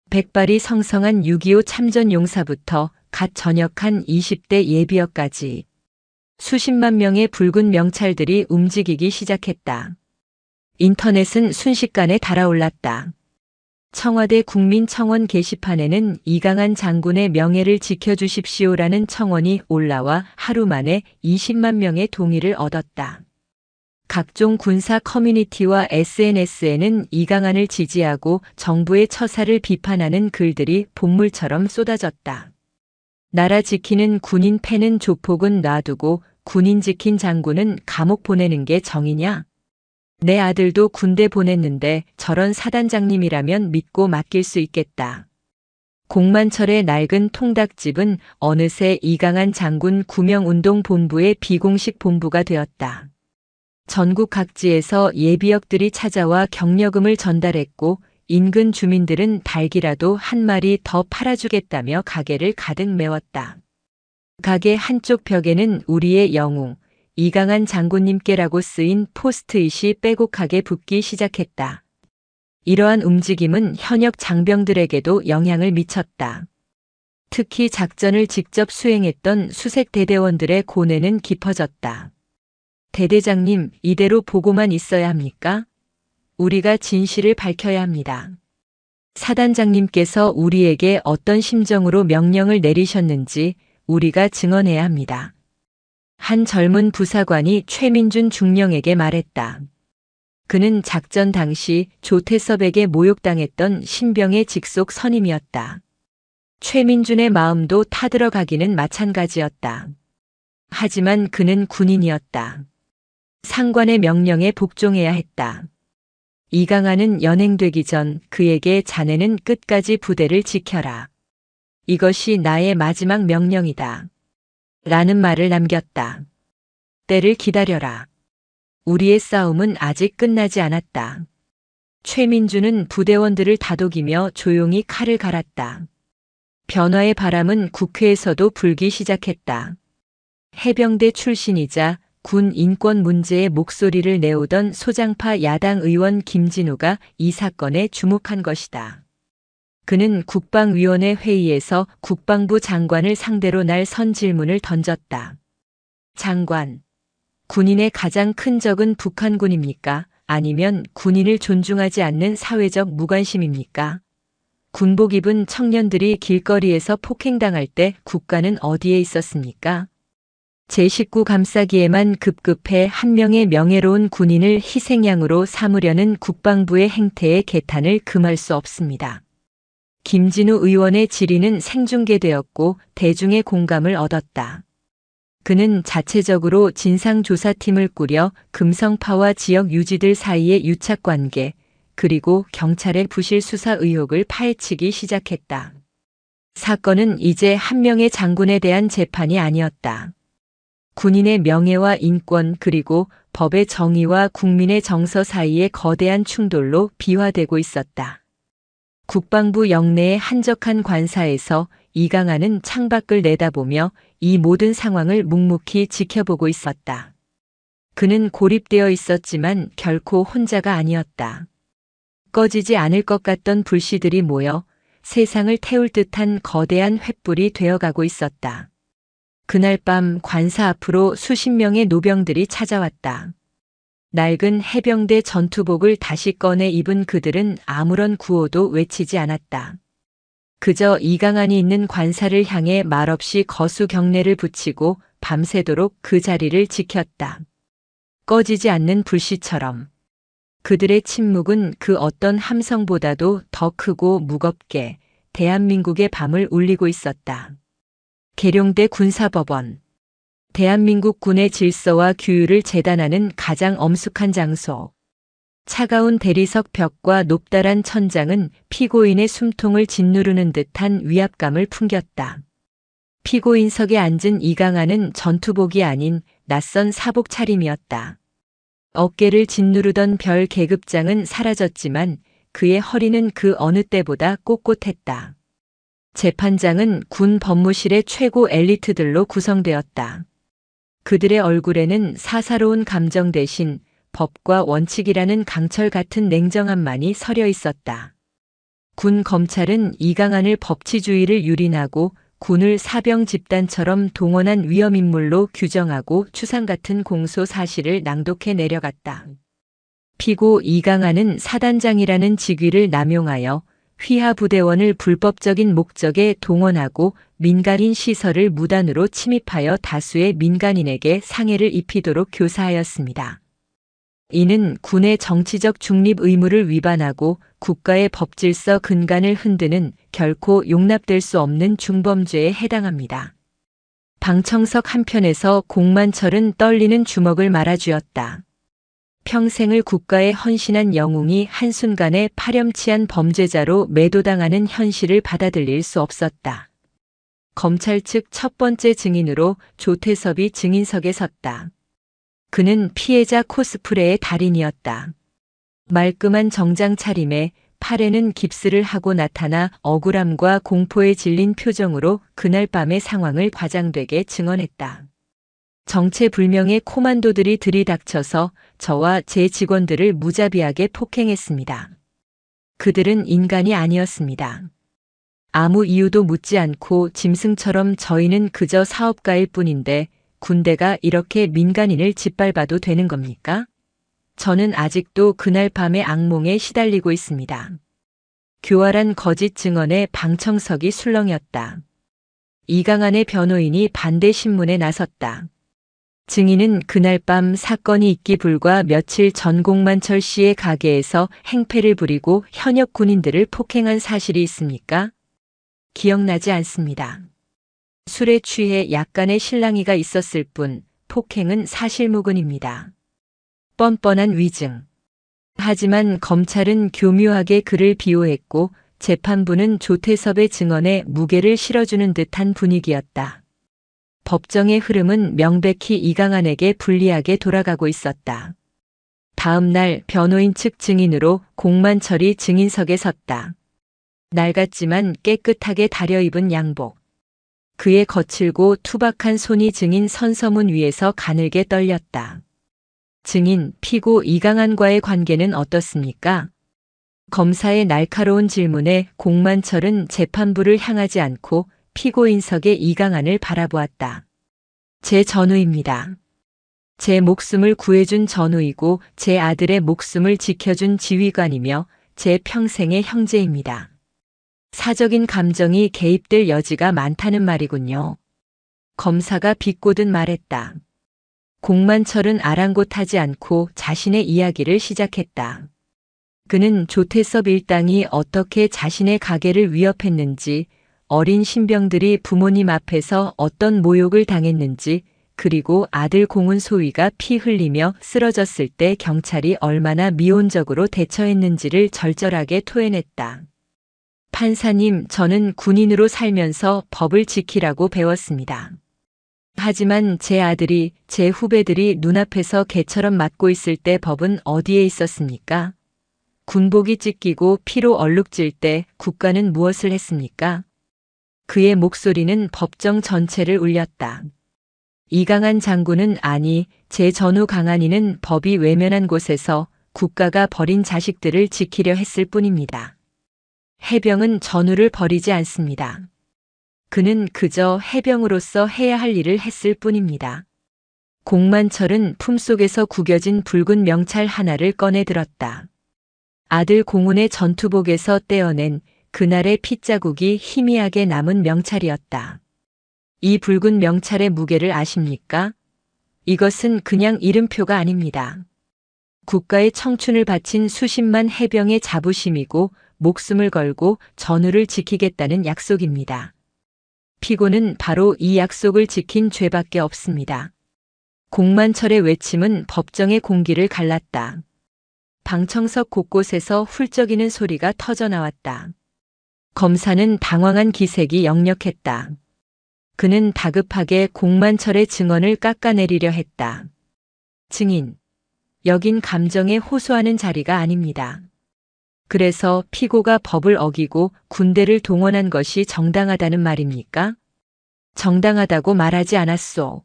Speaker 1: 백발이 성성한 6.25 참전 용사부터 갓 전역한 20대 예비역까지 수십만 명의 붉은 명찰들이 움직이기 시작했다. 인터넷은 순식간에 달아올랐다. 청와대 국민청원 게시판에는 이강한 장군의 명예를 지켜주십시오라는 청원이 올라와 하루 만에 20만 명의 동의를 얻었다. 각종 군사 커뮤니티와 SNS에는 이강한을 지지하고 정부의 처사를 비판하는 글들이 본물처럼 쏟아졌다. 나라 지키는 군인 패는 조폭은 놔두고 군인 지킨 장군은 감옥 보내는 게 정이냐? 내 아들도 군대 보냈는데 저런 사단장님이라면 믿고 맡길 수 있겠다. 공만철의 낡은 통닭집은 어느새 이강한 장군 구명운동본부의 비공식 본부가 되었다. 전국 각지에서 예비역들이 찾아와 격려금을 전달했고 인근 주민들은 닭이라도 한 마리 더 팔아주겠다며 가게를 가득 메웠다. 가게 한쪽 벽에는 우리의 영웅, 이강한 장군님께라고 쓰인 포스트잇이 빼곡하게 붙기 시작했다. 이러한 움직임은 현역 장병들에게도 영향을 미쳤다. 특히 작전을 직접 수행했던 수색 대대원들의 고뇌는 깊어졌다. 대대장님, 이대로 보고만 있어야 합니까? 우리가 진실을 밝혀야 합니다. 사단장님께서 우리에게 어떤 심정으로 명령을 내리셨는지 우리가 증언해야 합니다. 한 젊은 부사관이 최민준 중령에게 말했다. 그는 작전 당시 조태섭에게 모욕당했던 신병의 직속 선임이었다. 최민준의 마음도 타들어가기는 마찬가지였다. 하지만 그는 군인이었다. 상관의 명령에 복종해야 했다. 이강한은 연행되기 전 그에게 자네는 끝까지 부대를 지켜라. 이것이 나의 마지막 명령이다. 라는 말을 남겼다. 때를 기다려라. 우리의 싸움은 아직 끝나지 않았다. 최민준은 부대원들을 다독이며 조용히 칼을 갈았다. 변화의 바람은 국회에서도 불기 시작했다. 해병대 출신이자 군 인권 문제에 목소리를 내오던 소장파 야당 의원 김진우가 이 사건에 주목한 것이다. 그는 국방위원회 회의에서 국방부 장관을 상대로 날선 질문을 던졌다. 장관, 군인의 가장 큰 적은 북한군입니까? 아니면 군인을 존중하지 않는 사회적 무관심입니까? 군복 입은 청년들이 길거리에서 폭행당할 때 국가는 어디에 있었습니까? 제19 감싸기에만 급급해 한 명의 명예로운 군인을 희생양으로 삼으려는 국방부의 행태에 개탄을 금할 수 없습니다. 김진우 의원의 질의는 생중계되었고 대중의 공감을 얻었다. 그는 자체적으로 진상조사팀을 꾸려 금성파와 지역 유지들 사이의 유착관계, 그리고 경찰의 부실 수사 의혹을 파헤치기 시작했다. 사건은 이제 한 명의 장군에 대한 재판이 아니었다. 군인의 명예와 인권 그리고 법의 정의와 국민의 정서 사이의 거대한 충돌로 비화되고 있었다. 국방부 영내의 한적한 관사에서 이강한은 창밖을 내다보며 이 모든 상황을 묵묵히 지켜보고 있었다. 그는 고립되어 있었지만 결코 혼자가 아니었다. 꺼지지 않을 것 같던 불씨들이 모여 세상을 태울 듯한 거대한 횃불이 되어가고 있었다. 그날 밤 관사 앞으로 수십 명의 노병들이 찾아왔다. 낡은 해병대 전투복을 다시 꺼내 입은 그들은 아무런 구호도 외치지 않았다. 그저 이강한이 있는 관사를 향해 말없이 거수 경례를 붙이고 밤새도록 그 자리를 지켰다. 꺼지지 않는 불씨처럼. 그들의 침묵은 그 어떤 함성보다도 더 크고 무겁게 대한민국의 밤을 울리고 있었다. 계룡대 군사법원. 대한민국 군의 질서와 규율을 재단하는 가장 엄숙한 장소. 차가운 대리석 벽과 높다란 천장은 피고인의 숨통을 짓누르는 듯한 위압감을 풍겼다. 피고인석에 앉은 이강한은 전투복이 아닌 낯선 사복 차림이었다. 어깨를 짓누르던 별 계급장은 사라졌지만 그의 허리는 그 어느 때보다 꼿꼿했다. 재판장은 군 법무실의 최고 엘리트들로 구성되었다. 그들의 얼굴에는 사사로운 감정 대신 법과 원칙이라는 강철 같은 냉정함만이 서려 있었다. 군 검찰은 이강한을 법치주의를 유린하고 군을 사병 집단처럼 동원한 위험인물로 규정하고 추상 같은 공소 사실을 낭독해 내려갔다. 피고 이강한은 사단장이라는 직위를 남용하여 휘하부대원을 불법적인 목적에 동원하고 민간인 시설을 무단으로 침입하여 다수의 민간인에게 상해를 입히도록 교사하였습니다. 이는 군의 정치적 중립 의무를 위반하고 국가의 법질서 근간을 흔드는 결코 용납될 수 없는 중범죄에 해당합니다. 방청석 한편에서 공만철은 떨리는 주먹을 말아쥐었다. 평생을 국가에 헌신한 영웅이 한순간에 파렴치한 범죄자로 매도당하는 현실을 받아들일 수 없었다. 검찰 측 첫 번째 증인으로 조태섭이 증인석에 섰다. 그는 피해자 코스프레의 달인이었다. 말끔한 정장 차림에 팔에는 깁스를 하고 나타나 억울함과 공포에 질린 표정으로 그날 밤의 상황을 과장되게 증언했다. 정체불명의 코만도들이 들이닥쳐서 저와 제 직원들을 무자비하게 폭행했습니다. 그들은 인간이 아니었습니다. 아무 이유도 묻지 않고 짐승처럼 저희는 그저 사업가일 뿐인데 군대가 이렇게 민간인을 짓밟아도 되는 겁니까? 저는 아직도 그날 밤의 악몽에 시달리고 있습니다. 교활한 거짓 증언에 방청석이 술렁였다. 이강한의 변호인이 반대 신문에 나섰다. 증인은 그날 밤 사건이 있기 불과 며칠 전 공만철 씨의 가게에서 행패를 부리고 현역 군인들을 폭행한 사실이 있습니까? 기억나지 않습니다. 술에 취해 약간의 실랑이가 있었을 뿐 폭행은 사실무근입니다. 뻔뻔한 위증. 하지만 검찰은 교묘하게 그를 비호했고 재판부는 조태섭의 증언에 무게를 실어주는 듯한 분위기였다. 법정의 흐름은 명백히 이강한에게 불리하게 돌아가고 있었다. 다음 날 변호인 측 증인으로 공만철이 증인석에 섰다. 낡았지만 깨끗하게 다려입은 양복. 그의 거칠고 투박한 손이 증인 선서문 위에서 가늘게 떨렸다. 증인, 피고 이강한과의 관계는 어떻습니까? 검사의 날카로운 질문에 공만철은 재판부를 향하지 않고 피고인석의 이강한을 바라보았다. 제 전우입니다. 제 목숨을 구해준 전우이고 제 아들의 목숨을 지켜준 지휘관이며 제 평생의 형제입니다. 사적인 감정이 개입될 여지가 많다는 말이군요. 검사가 비꼬듯 말했다. 공만철은 아랑곳하지 않고 자신의 이야기를 시작했다. 그는 조태섭 일당이 어떻게 자신의 가게를 위협했는지, 어린 신병들이 부모님 앞에서 어떤 모욕을 당했는지, 그리고 아들 공훈 소위가 피 흘리며 쓰러졌을 때 경찰이 얼마나 미온적으로 대처했는지를 절절하게 토해냈다. 판사님, 저는 군인으로 살면서 법을 지키라고 배웠습니다. 하지만 제 아들이, 제 후배들이 눈앞에서 개처럼 맞고 있을 때 법은 어디에 있었습니까? 군복이 찢기고 피로 얼룩질 때 국가는 무엇을 했습니까? 그의 목소리는 법정 전체를 울렸다. 이강한 장군은 아니, 제 전우 강한이는 법이 외면한 곳에서 국가가 버린 자식들을 지키려 했을 뿐입니다. 해병은 전우를 버리지 않습니다. 그는 그저 해병으로서 해야 할 일을 했을 뿐입니다. 공만철은 품속에서 구겨진 붉은 명찰 하나를 꺼내 들었다. 아들 공훈의 전투복에서 떼어낸 그날의 핏자국이 희미하게 남은 명찰이었다. 이 붉은 명찰의 무게를 아십니까? 이것은 그냥 이름표가 아닙니다. 국가의 청춘을 바친 수십만 해병의 자부심이고 목숨을 걸고 전우를 지키겠다는 약속입니다. 피고는 바로 이 약속을 지킨 죄밖에 없습니다. 공만철의 외침은 법정의 공기를 갈랐다. 방청석 곳곳에서 훌쩍이는 소리가 터져나왔다. 검사는 당황한 기색이 역력했다. 그는 다급하게 공만철의 증언을 깎아내리려 했다. 증인, 여긴 감정에 호소하는 자리가 아닙니다. 그래서 피고가 법을 어기고 군대를 동원한 것이 정당하다는 말입니까? 정당하다고 말하지 않았소.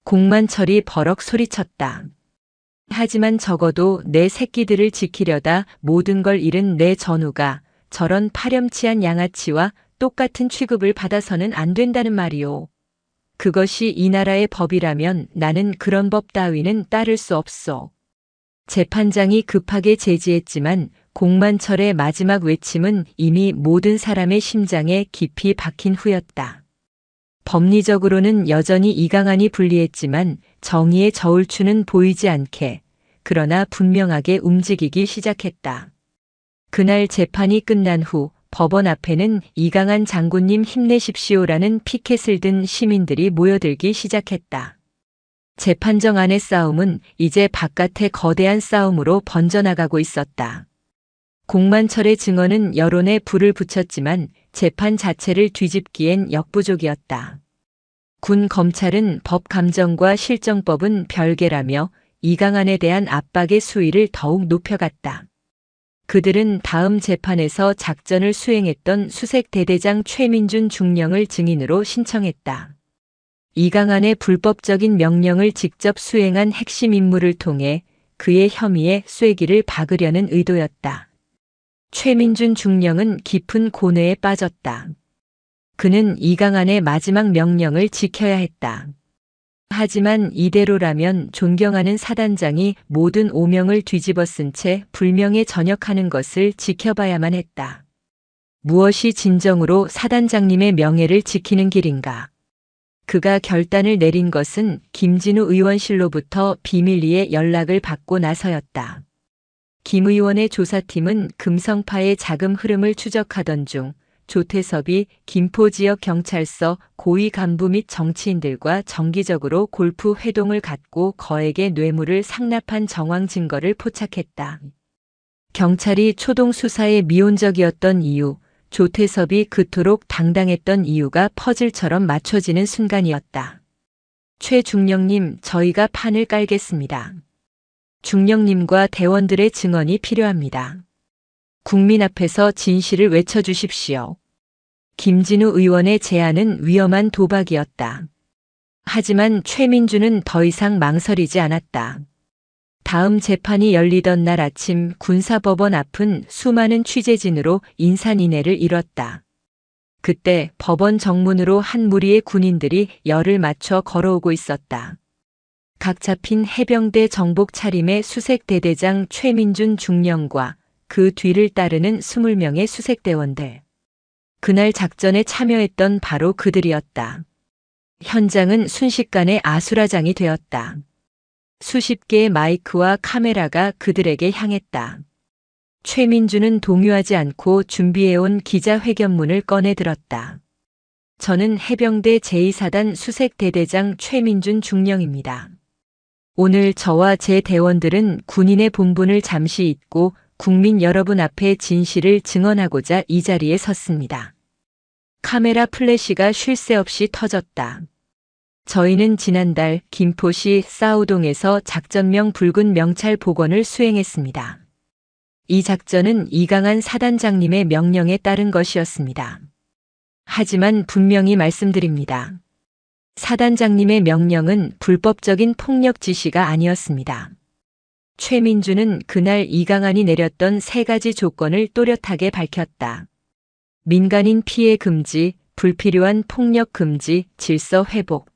Speaker 1: 공만철이 버럭 소리쳤다. 하지만 적어도 내 새끼들을 지키려다 모든 걸 잃은 내 전우가 저런 파렴치한 양아치와 똑같은 취급을 받아서는 안 된다는 말이오. 그것이 이 나라의 법이라면 나는 그런 법 따위는 따를 수 없소. 재판장이 급하게 제지했지만 공만철의 마지막 외침은 이미 모든 사람의 심장에 깊이 박힌 후였다. 법리적으로는 여전히 이강한이 불리했지만 정의의 저울추는 보이지 않게, 그러나 분명하게 움직이기 시작했다. 그날 재판이 끝난 후 법원 앞에는 이강한 장군님 힘내십시오라는 피켓을 든 시민들이 모여들기 시작했다. 재판정 안의 싸움은 이제 바깥의 거대한 싸움으로 번져나가고 있었다. 공만철의 증언은 여론에 불을 붙였지만 재판 자체를 뒤집기엔 역부족이었다. 군 검찰은 법 감정과 실정법은 별개라며 이강한에 대한 압박의 수위를 더욱 높여갔다. 그들은 다음 재판에서 작전을 수행했던 수색대대장 최민준 중령을 증인으로 신청했다. 이강한의 불법적인 명령을 직접 수행한 핵심 인물을 통해 그의 혐의에 쐐기를 박으려는 의도였다. 최민준 중령은 깊은 고뇌에 빠졌다. 그는 이강한의 마지막 명령을 지켜야 했다. 하지만 이대로라면 존경하는 사단장이 모든 오명을 뒤집어쓴 채 불명예 전역하는 것을 지켜봐야만 했다. 무엇이 진정으로 사단장님의 명예를 지키는 길인가? 그가 결단을 내린 것은 김진우 의원실로부터 비밀리에 연락을 받고 나서였다. 김 의원의 조사팀은 금성파의 자금 흐름을 추적하던 중 조태섭이 김포지역경찰서 고위 간부 및 정치인들과 정기적으로 골프 회동을 갖고 거액의 뇌물을 상납한 정황 증거를 포착했다. 경찰이 초동 수사에 미온적이었던 이유, 조태섭이 그토록 당당했던 이유가 퍼즐처럼 맞춰지는 순간이었다. 최 중령님, 저희가 판을 깔겠습니다. 중령님과 대원들의 증언이 필요합니다. 국민 앞에서 진실을 외쳐주십시오. 김진우 의원의 제안은 위험한 도박이었다. 하지만 최민준은 더 이상 망설이지 않았다. 다음 재판이 열리던 날 아침 군사법원 앞은 수많은 취재진으로 인산인해를 이뤘다. 그때 법원 정문으로 한 무리의 군인들이 열을 맞춰 걸어오고 있었다. 각 잡힌 해병대 정복 차림의 수색대대장 최민준 중령과 그 뒤를 따르는 20명의 수색대원들. 그날 작전에 참여했던 바로 그들이었다. 현장은 순식간에 아수라장이 되었다. 수십 개의 마이크와 카메라가 그들에게 향했다. 최민준은 동요하지 않고 준비해온 기자회견문을 꺼내 들었다. 저는 해병대 제2사단 수색대대장 최민준 중령입니다. 오늘 저와 제 대원들은 군인의 본분을 잠시 잊고 국민 여러분 앞에 진실을 증언하고자 이 자리에 섰습니다. 카메라 플래시가 쉴 새 없이 터졌다. 저희는 지난달 김포시 싸우동에서 작전명 붉은 명찰 복원을 수행했습니다. 이 작전은 이강한 사단장님의 명령에 따른 것이었습니다. 하지만 분명히 말씀드립니다. 사단장님의 명령은 불법적인 폭력 지시가 아니었습니다. 최민준은 그날 이강한이 내렸던 3가지 조건을 또렷하게 밝혔다. 민간인 피해 금지, 불필요한 폭력 금지, 질서 회복.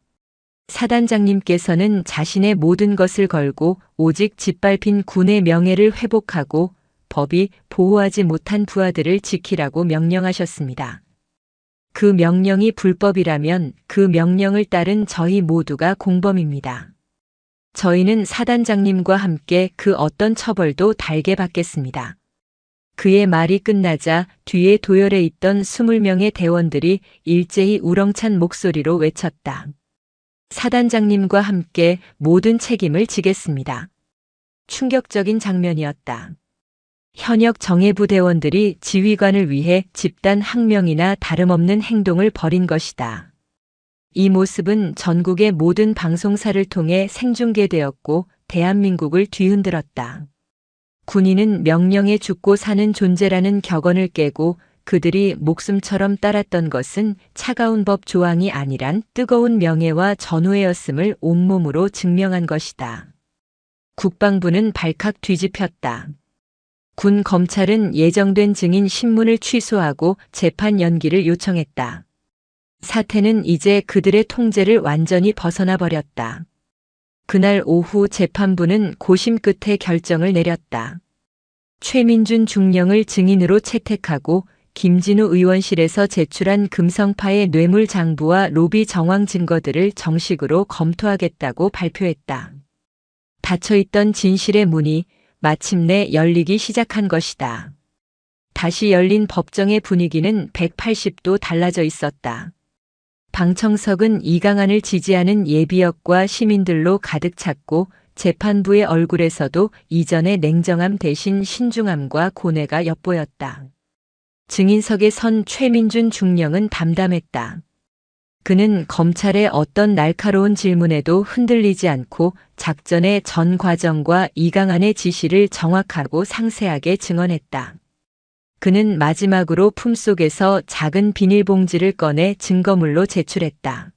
Speaker 1: 사단장님께서는 자신의 모든 것을 걸고 오직 짓밟힌 군의 명예를 회복하고 법이 보호하지 못한 부하들을 지키라고 명령하셨습니다. 그 명령이 불법이라면 그 명령을 따른 저희 모두가 공범입니다. 저희는 사단장님과 함께 그 어떤 처벌도 달게 받겠습니다. 그의 말이 끝나자 뒤에 도열해 있던 20명의 대원들이 일제히 우렁찬 목소리로 외쳤다. 사단장님과 함께 모든 책임을 지겠습니다. 충격적인 장면이었다. 현역 정예부 대원들이 지휘관을 위해 집단 항명이나 다름없는 행동을 벌인 것이다. 이 모습은 전국의 모든 방송사를 통해 생중계되었고 대한민국을 뒤흔들었다. 군인은 명령에 죽고 사는 존재라는 격언을 깨고 그들이 목숨처럼 따랐던 것은 차가운 법 조항이 아니란 뜨거운 명예와 전우회였음을 온몸으로 증명한 것이다. 국방부는 발칵 뒤집혔다. 군 검찰은 예정된 증인 신문을 취소하고 재판 연기를 요청했다. 사태는 이제 그들의 통제를 완전히 벗어나 버렸다. 그날 오후 재판부는 고심 끝에 결정을 내렸다. 최민준 중령을 증인으로 채택하고 김진우 의원실에서 제출한 금성파의 뇌물 장부와 로비 정황 증거들을 정식으로 검토하겠다고 발표했다. 닫혀있던 진실의 문이 마침내 열리기 시작한 것이다. 다시 열린 법정의 분위기는 180도 달라져 있었다. 방청석은 이강한을 지지하는 예비역과 시민들로 가득 찼고 재판부의 얼굴에서도 이전의 냉정함 대신 신중함과 고뇌가 엿보였다. 증인석에 선 최민준 중령은 담담했다. 그는 검찰의 어떤 날카로운 질문에도 흔들리지 않고 작전의 전 과정과 이강한의 지시를 정확하고 상세하게 증언했다. 그는 마지막으로 품속에서 작은 비닐봉지를 꺼내 증거물로 제출했다.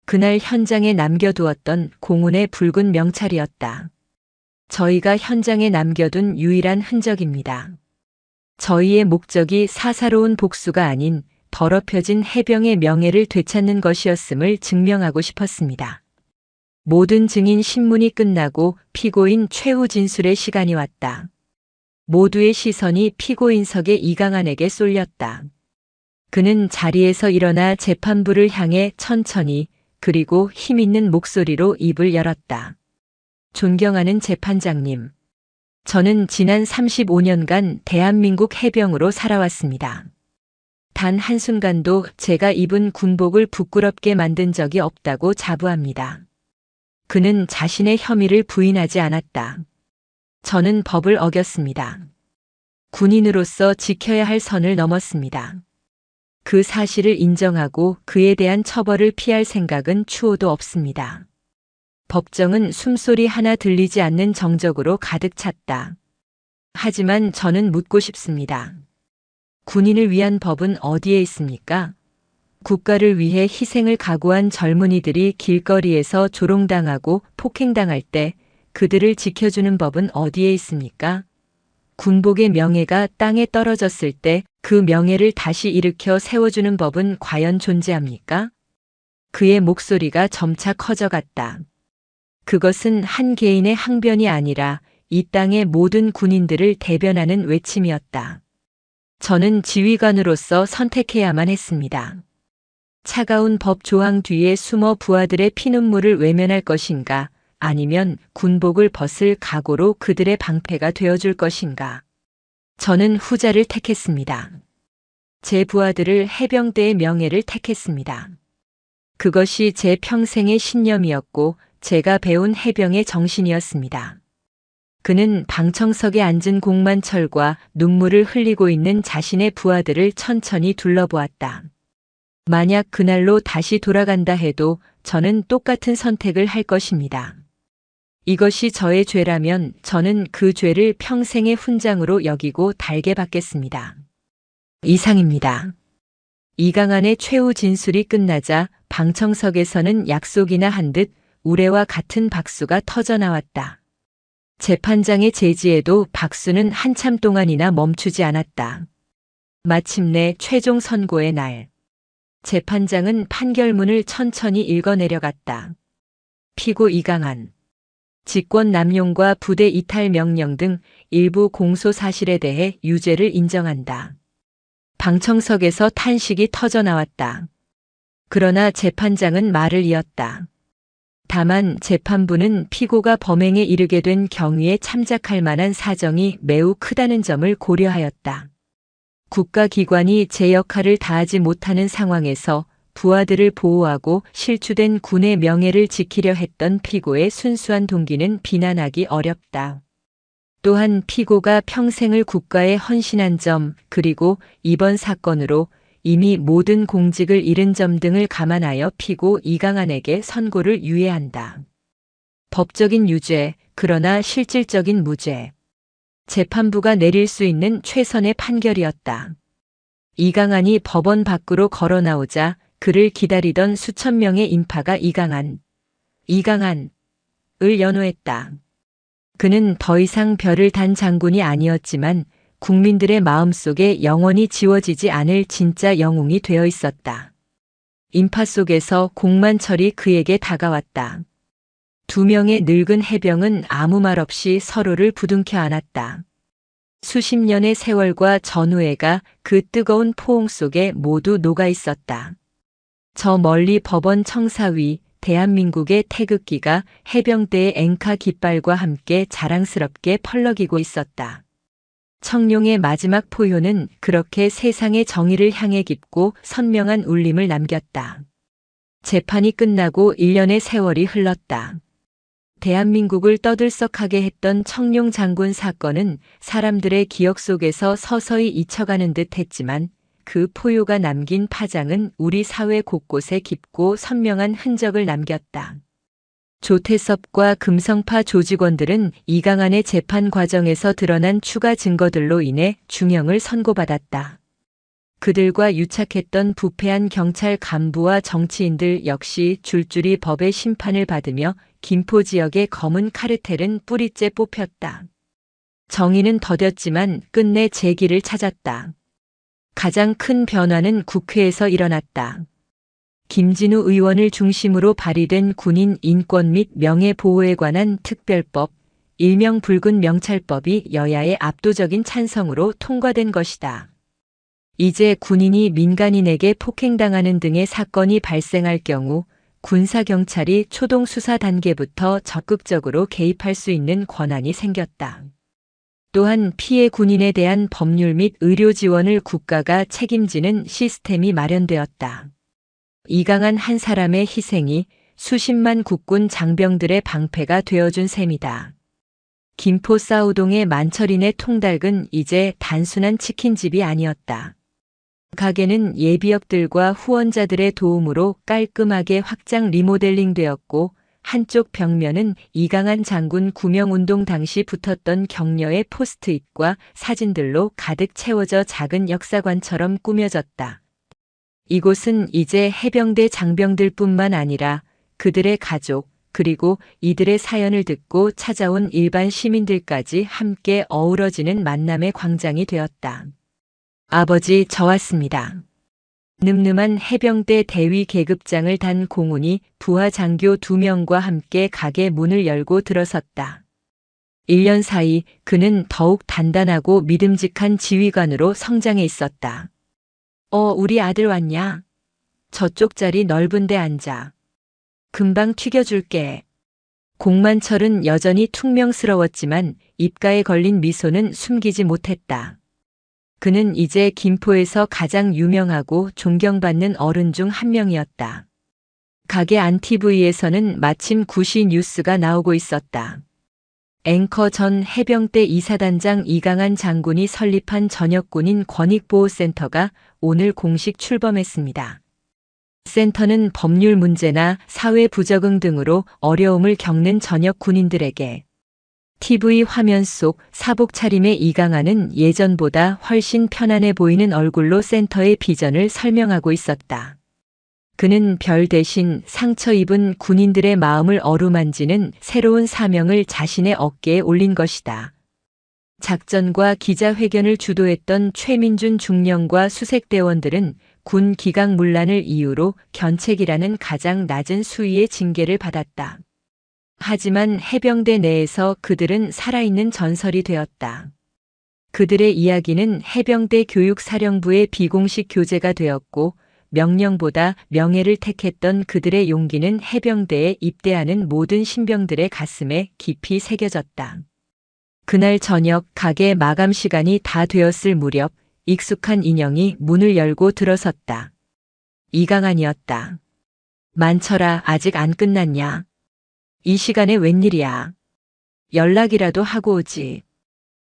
Speaker 1: 그날 현장에 남겨두었던 공훈의 붉은 명찰이었다. 저희가 현장에 남겨둔 유일한 흔적입니다. 저희의 목적이 사사로운 복수가 아닌 더럽혀진 해병의 명예를 되찾는 것이었음을 증명하고 싶었습니다. 모든 증인 신문이 끝나고 피고인 최후 진술의 시간이 왔다. 모두의 시선이 피고인석의 이강한에게 쏠렸다. 그는 자리에서 일어나 재판부를 향해 천천히 그리고 힘있는 목소리로 입을 열었다. 존경하는 재판장님. 저는 지난 35년간 대한민국 해병으로 살아왔습니다. 단 한순간도 제가 입은 군복을 부끄럽게 만든 적이 없다고 자부합니다. 그는 자신의 혐의를 부인하지 않았다. 저는 법을 어겼습니다. 군인으로서 지켜야 할 선을 넘었습니다. 그 사실을 인정하고 그에 대한 처벌을 피할 생각은 추호도 없습니다. 법정은 숨소리 하나 들리지 않는 정적으로 가득 찼다. 하지만 저는 묻고 싶습니다. 군인을 위한 법은 어디에 있습니까? 국가를 위해 희생을 각오한 젊은이들이 길거리에서 조롱당하고 폭행당할 때 그들을 지켜주는 법은 어디에 있습니까? 군복의 명예가 땅에 떨어졌을 때 그 명예를 다시 일으켜 세워주는 법은 과연 존재합니까? 그의 목소리가 점차 커져갔다. 그것은 한 개인의 항변이 아니라 이 땅의 모든 군인들을 대변하는 외침이었다. 저는 지휘관으로서 선택해야만 했습니다. 차가운 법 조항 뒤에 숨어 부하들의 피눈물을 외면할 것인가, 아니면 군복을 벗을 각오로 그들의 방패가 되어줄 것인가. 저는 후자를 택했습니다. 제 부하들을 해병대의 명예를 택했습니다. 그것이 제 평생의 신념이었고 제가 배운 해병의 정신이었습니다. 그는 방청석에 앉은 공만철과 눈물을 흘리고 있는 자신의 부하들을 천천히 둘러보았다. 만약 그날로 다시 돌아간다 해도 저는 똑같은 선택을 할 것입니다. 이것이 저의 죄라면 저는 그 죄를 평생의 훈장으로 여기고 달게 받겠습니다. 이상입니다. 이강한의 최후 진술이 끝나자 방청석에서는 약속이나 한 듯 우레와 같은 박수가 터져나왔다. 재판장의 제지에도 박수는 한참 동안이나 멈추지 않았다. 마침내 최종 선고의 날. 재판장은 판결문을 천천히 읽어내려갔다. 피고 이강한. 직권 남용과 부대 이탈 명령 등 일부 공소 사실에 대해 유죄를 인정한다. 방청석에서 탄식이 터져나왔다. 그러나 재판장은 말을 이었다. 다만 재판부는 피고가 범행에 이르게 된 경위에 참작할 만한 사정이 매우 크다는 점을 고려하였다. 국가기관이 제 역할을 다하지 못하는 상황에서 부하들을 보호하고 실추된 군의 명예를 지키려 했던 피고의 순수한 동기는 비난하기 어렵다. 또한 피고가 평생을 국가에 헌신한 점, 그리고 이번 사건으로 이미 모든 공직을 잃은 점 등을 감안하여 피고 이강한에게 선고를 유예한다. 법적인 유죄, 그러나 실질적인 무죄. 재판부가 내릴 수 있는 최선의 판결이었다. 이강한이 법원 밖으로 걸어 나오자 그를 기다리던 수천 명의 인파가 이강한을 연호했다. 그는 더 이상 별을 단 장군이 아니었지만 국민들의 마음속에 영원히 지워지지 않을 진짜 영웅이 되어 있었다. 인파 속에서 공만철이 그에게 다가왔다. 두 명의 늙은 해병은 아무 말 없이 서로를 부둥켜 안았다. 수십 년의 세월과 전우애가 그 뜨거운 포옹 속에 모두 녹아 있었다. 저 멀리 법원 청사 위 대한민국의 태극기가 해병대의 앵카 깃발과 함께 자랑스럽게 펄럭이고 있었다. 청룡의 마지막 포효는 그렇게 세상의 정의를 향해 깊고 선명한 울림을 남겼다. 재판이 끝나고 1년의 세월이 흘렀다. 대한민국을 떠들썩하게 했던 청룡 장군 사건은 사람들의 기억 속에서 서서히 잊혀가는 듯 했지만 그 포효가 남긴 파장은 우리 사회 곳곳에 깊고 선명한 흔적을 남겼다. 조태섭과 금성파 조직원들은 이강한의 재판 과정에서 드러난 추가 증거들로 인해 중형을 선고받았다. 그들과 유착했던 부패한 경찰 간부와 정치인들 역시 줄줄이 법의 심판을 받으며 김포 지역의 검은 카르텔은 뿌리째 뽑혔다. 정의는 더뎠지만 끝내 재기를 찾았다. 가장 큰 변화는 국회에서 일어났다. 김진우 의원을 중심으로 발의된 군인 인권 및 명예보호에 관한 특별법, 일명 붉은 명찰법이 여야의 압도적인 찬성으로 통과된 것이다. 이제 군인이 민간인에게 폭행당하는 등의 사건이 발생할 경우 군사경찰이 초동 수사 단계부터 적극적으로 개입할 수 있는 권한이 생겼다. 또한 피해 군인에 대한 법률 및 의료 지원을 국가가 책임지는 시스템이 마련되었다. 이강한 한 사람의 희생이 수십만 국군 장병들의 방패가 되어준 셈이다. 김포 싸우동의 만철인의 통닭은 이제 단순한 치킨집이 아니었다. 가게는 예비역들과 후원자들의 도움으로 깔끔하게 확장 리모델링 되었고 한쪽 벽면은 이강한 장군 구명운동 당시 붙었던 격려의 포스트잇과 사진들로 가득 채워져 작은 역사관처럼 꾸며졌다. 이곳은 이제 해병대 장병들뿐만 아니라 그들의 가족, 그리고 이들의 사연을 듣고 찾아온 일반 시민들까지 함께 어우러지는 만남의 광장이 되었다. 아버지, 저 왔습니다. 늠름한 해병대 대위 계급장을 단 공훈이 부하 장교 2명과 함께 가게 문을 열고 들어섰다. 1년 사이 그는 더욱 단단하고 믿음직한 지휘관으로 성장해 있었다. 우리 아들 왔냐? 저쪽 자리 넓은 데 앉아. 금방 튀겨줄게. 공만철은 여전히 퉁명스러웠지만 입가에 걸린 미소는 숨기지 못했다. 그는 이제 김포에서 가장 유명하고 존경받는 어른 중 한 명이었다. 가게 안 TV에서는 마침 구시 뉴스가 나오고 있었다. 앵커 전 해병대 이사단장 이강한 장군이 설립한 전역군인 권익보호센터가 오늘 공식 출범했습니다. 센터는 법률 문제나 사회 부적응 등으로 어려움을 겪는 전역 군인들에게 TV 화면 속 사복 차림의 이강한은 예전보다 훨씬 편안해 보이는 얼굴로 센터의 비전을 설명하고 있었다. 그는 별 대신 상처 입은 군인들의 마음을 어루만지는 새로운 사명을 자신의 어깨에 올린 것이다. 작전과 기자회견을 주도했던 최민준 중령과 수색대원들은 군 기강문란을 이유로 견책이라는 가장 낮은 수위의 징계를 받았다. 하지만 해병대 내에서 그들은 살아있는 전설이 되었다. 그들의 이야기는 해병대 교육사령부의 비공식 교재가 되었고 명령보다 명예를 택했던 그들의 용기는 해병대에 입대하는 모든 신병들의 가슴에 깊이 새겨졌다. 그날 저녁 가게 마감 시간이 다 되었을 무렵 익숙한 인형이 문을 열고 들어섰다. 이강한이었다. 만철아, 아직 안 끝났냐? 이 시간에 웬일이야? 연락이라도 하고 오지.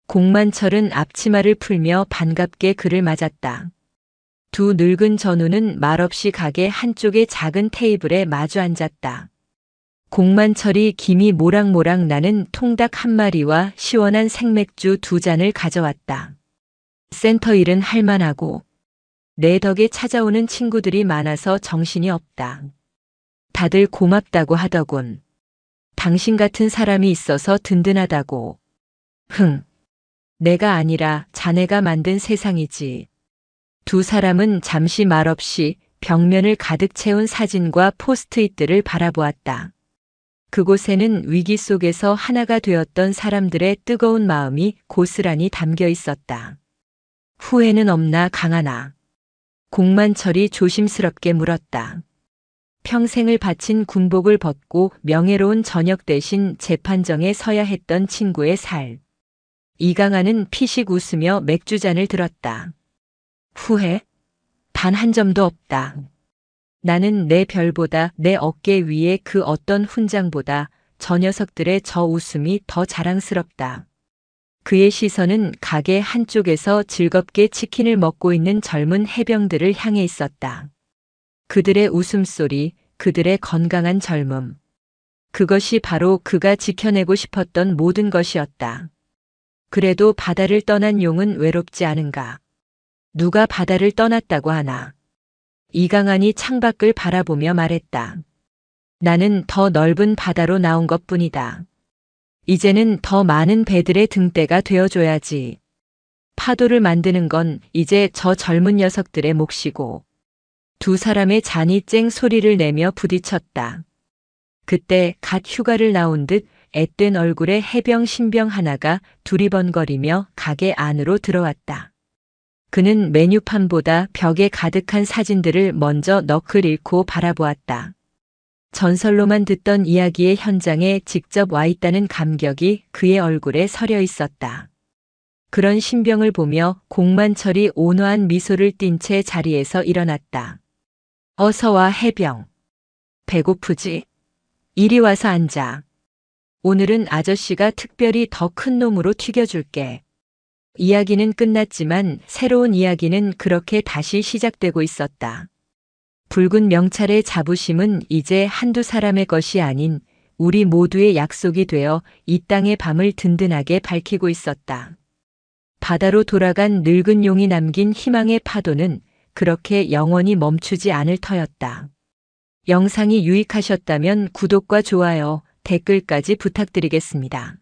Speaker 1: 공만철은 앞치마를 풀며 반갑게 그를 맞았다. 두 늙은 전우는 말없이 가게 한쪽의 작은 테이블에 마주 앉았다. 공만철이 김이 모락모락 나는 통닭 한 마리와 시원한 생맥주 2잔을 가져왔다. 센터 일은 할만하고 내 덕에 찾아오는 친구들이 많아서 정신이 없다. 다들 고맙다고 하더군. 당신 같은 사람이 있어서 든든하다고. 흥, 내가 아니라 자네가 만든 세상이지. 두 사람은 잠시 말없이 벽면을 가득 채운 사진과 포스트잇들을 바라보았다. 그곳에는 위기 속에서 하나가 되었던 사람들의 뜨거운 마음이 고스란히 담겨 있었다. 후회는 없나 강하나? 공만철이 조심스럽게 물었다. 평생을 바친 군복을 벗고 명예로운 전역 대신 재판정에 서야 했던 친구의 살. 이강하는 피식 웃으며 맥주잔을 들었다. 후회? 단 한 점도 없다. 나는 내 별보다 내 어깨 위에 그 어떤 훈장보다 저 녀석들의 저 웃음이 더 자랑스럽다. 그의 시선은 가게 한쪽에서 즐겁게 치킨을 먹고 있는 젊은 해병들을 향해 있었다. 그들의 웃음소리, 그들의 건강한 젊음. 그것이 바로 그가 지켜내고 싶었던 모든 것이었다. 그래도 바다를 떠난 용은 외롭지 않은가? 누가 바다를 떠났다고 하나? 이강한이 창밖을 바라보며 말했다. 나는 더 넓은 바다로 나온 것뿐이다. 이제는 더 많은 배들의 등대가 되어줘야지. 파도를 만드는 건 이제 저 젊은 녀석들의 몫이고. 두 사람의 잔이 쨍 소리를 내며 부딪혔다. 그때 갓 휴가를 나온 듯 앳된 얼굴의 해병 신병 하나가 두리번거리며 가게 안으로 들어왔다. 그는 메뉴판보다 벽에 가득한 사진들을 먼저 넋을 잃고 바라보았다. 전설로만 듣던 이야기의 현장에 직접 와 있다는 감격이 그의 얼굴에 서려 있었다. 그런 신병을 보며 공만철이 온화한 미소를 띤 채 자리에서 일어났다. 어서 와 해병. 배고프지? 이리 와서 앉아. 오늘은 아저씨가 특별히 더 큰 놈으로 튀겨줄게. 이야기는 끝났지만 새로운 이야기는 그렇게 다시 시작되고 있었다. 붉은 명찰의 자부심은 이제 한두 사람의 것이 아닌 우리 모두의 약속이 되어 이 땅의 밤을 든든하게 밝히고 있었다. 바다로 돌아간 늙은 용이 남긴 희망의 파도는 그렇게 영원히 멈추지 않을 터였다. 영상이 유익하셨다면 구독과 좋아요, 댓글까지 부탁드리겠습니다.